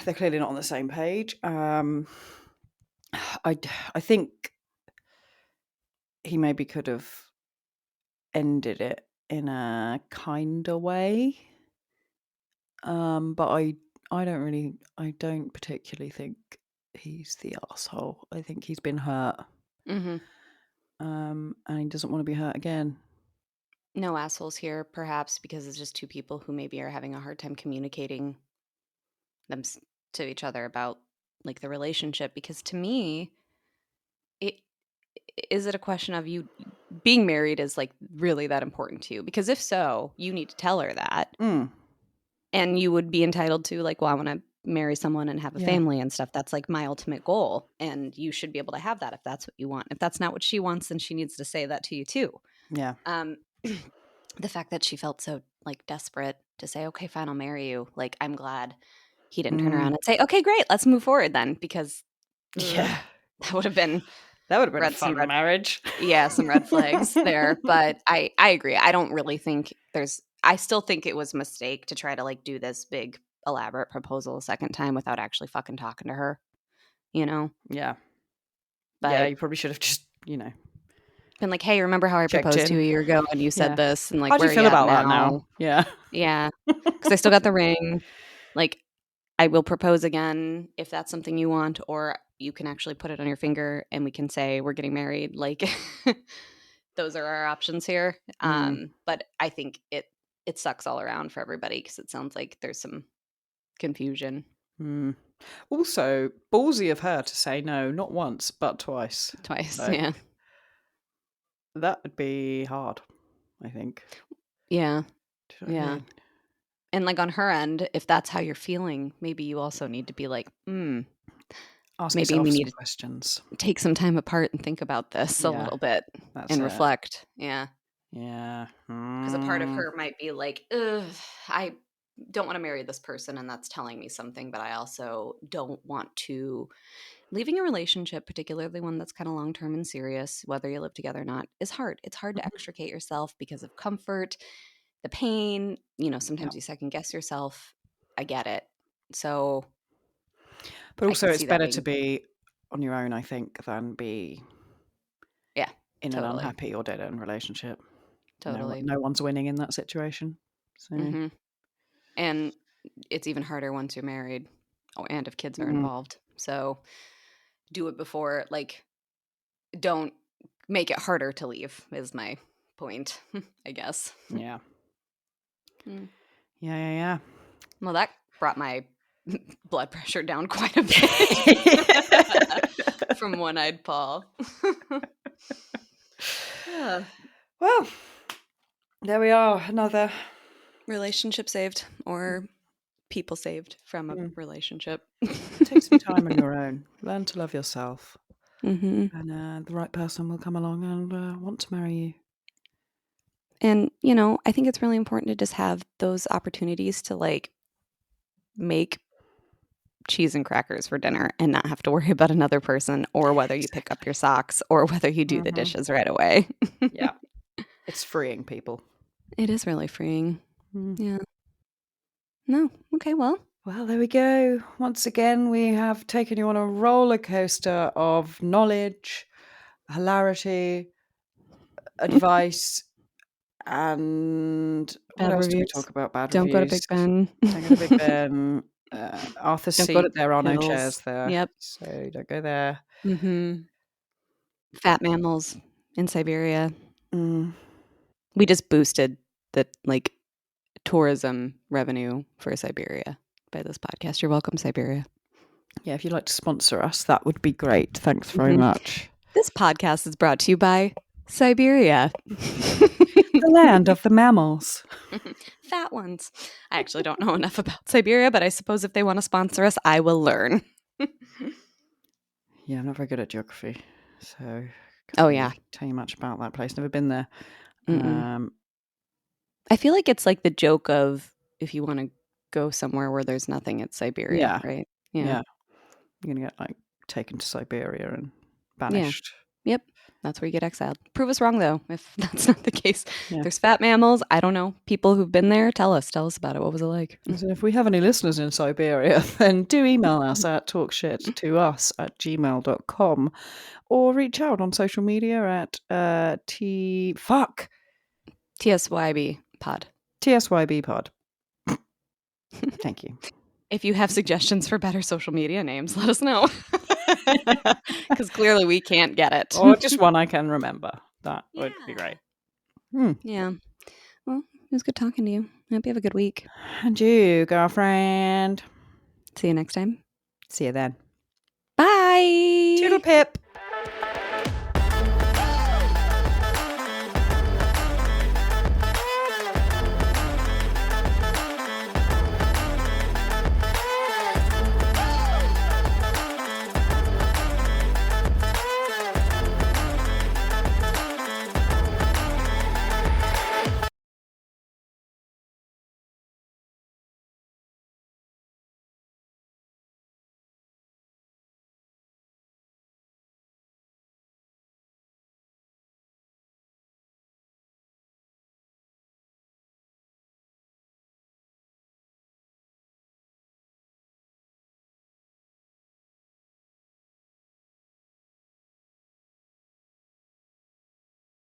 they're clearly not on the same page. I think he maybe could have ended it in a kinder way. But I don't particularly think he's the asshole. I think he's been hurt. Mm-hmm. And he doesn't want to be hurt again. No assholes here, perhaps because it's just two people who maybe are having a hard time communicating to each other about like the relationship, because to me, it is it a question of you being married is like really that important to you? Because if so, you need to tell her that. Mm. And you would be entitled to like, well, I want to marry someone and have a Yeah. family and stuff. That's like my ultimate goal. And you should be able to have that if that's what you want. If that's not what she wants, then she needs to say that to you too. Yeah. Um, the fact that she felt so like desperate to say, okay, fine, I'll marry you. Like, I'm glad he didn't turn around Mm. and say, okay, great, let's move forward then, because Yeah. that would have been That would have been a some fun marriage. some red flags there. But I agree. I don't really think I still think it was a mistake to try to like do this big elaborate proposal a second time without actually fucking talking to her, you know? Yeah. Yeah, But you probably should have just, been like, hey, remember how I checked proposed to you in. a year ago and you said Yeah. this, and like, How do you where are feel you at about that now? now? Yeah. Yeah. Because I still got the ring. Like, I will propose again if that's something you want, or you can actually put it on your finger and we can say we're getting married. Like, those are our options here. Mm. But I think it sucks all around for everybody because it sounds like there's some confusion. Mm. Also, ballsy of her to say no, not once, but twice. Twice. Like, Yeah. that would be hard, I think. Yeah. Do you know what I Yeah. mean? And like on her end, if that's how you're feeling, maybe you also need to be like, Ask maybe we yourself need some to questions. take some time apart and think about this a Yeah, little bit that's and it. reflect. Yeah. Yeah. Because a part of her might be like, ugh, I don't want to marry this person and that's telling me something, but I also don't want to. Leaving a relationship, particularly one that's kind of long term and serious, whether you live together or not, is hard. It's hard to extricate yourself because of comfort, the pain. Yeah. Sometimes you second guess yourself. I get it. So But I also, could it's see that better to being, be on your own, I think, than be yeah, in an totally. unhappy or dead end relationship. Totally. No one's winning in that situation. So, Hmm. And it's even harder once you're married and if kids are mm, involved. So do it before, like, don't make it harder to leave, is my point, I guess. yeah. Mm. Yeah. Well, that brought my blood pressure down quite a Yeah. bit from one-eyed Paul. Yeah. Well, there we are. Another. Relationship saved, or people saved from a Mm. relationship. Take some time on your own. Learn to love yourself. Hmm. And the right person will come along and want to marry you. And, I think it's really important to just have those opportunities to like make cheese and crackers for dinner and not have to worry about another person or whether you pick up Exactly. your socks or whether you do the Hmm. dishes right away. Yeah. It's freeing people. It is really freeing. Mm. Yeah. No. Okay, well. Well, there we go. Once again, we have taken you on a roller coaster of knowledge, hilarity, advice, and what Bad else do we reviews. talk about? Bad Don't go to reviews. Big Ben. Don't go to Big Ben. Arthur's Don't go Seat. to There are no chairs Hills. there, Yep. so don't go there. Mhm. Fat mammals in Siberia. Mm. We just boosted the like tourism revenue for Siberia by this podcast. You're welcome, Siberia. Yeah, if you'd like to sponsor us, that would be great. Thanks very Mhm. much. This podcast is brought to you by Siberia. The land of the mammals. Fat ones. I actually don't know enough about Siberia, but I suppose if they want to sponsor us, I will learn. Yeah, I'm not very good at geography, so can't Oh, yeah. really tell you much about that place. Never been there. Mm-mm. I feel like it's like the joke of if you want to go somewhere where there's nothing, it's Siberia, Yeah, right? Yeah. yeah. You're gonna get taken to Siberia and Yeah. banished. Yep. That's where you get exiled. Prove us wrong, though, if that's not the case. Yeah. There's fat mammals. I don't know. People who've been there, tell us about it. What was it like? So if we have any listeners in Siberia, then do email us at talkshittous@gmail.com or reach out on social media at TSYB pod. TSYB pod. Thank you. If you have suggestions for better social media names, let us know. Because clearly we can't get it. Or just one I can remember. That would be great. Yeah. Well, it was good talking to you. I hope you have a good week. And you, girlfriend. See you next time. See you then. Bye. Toodle pip.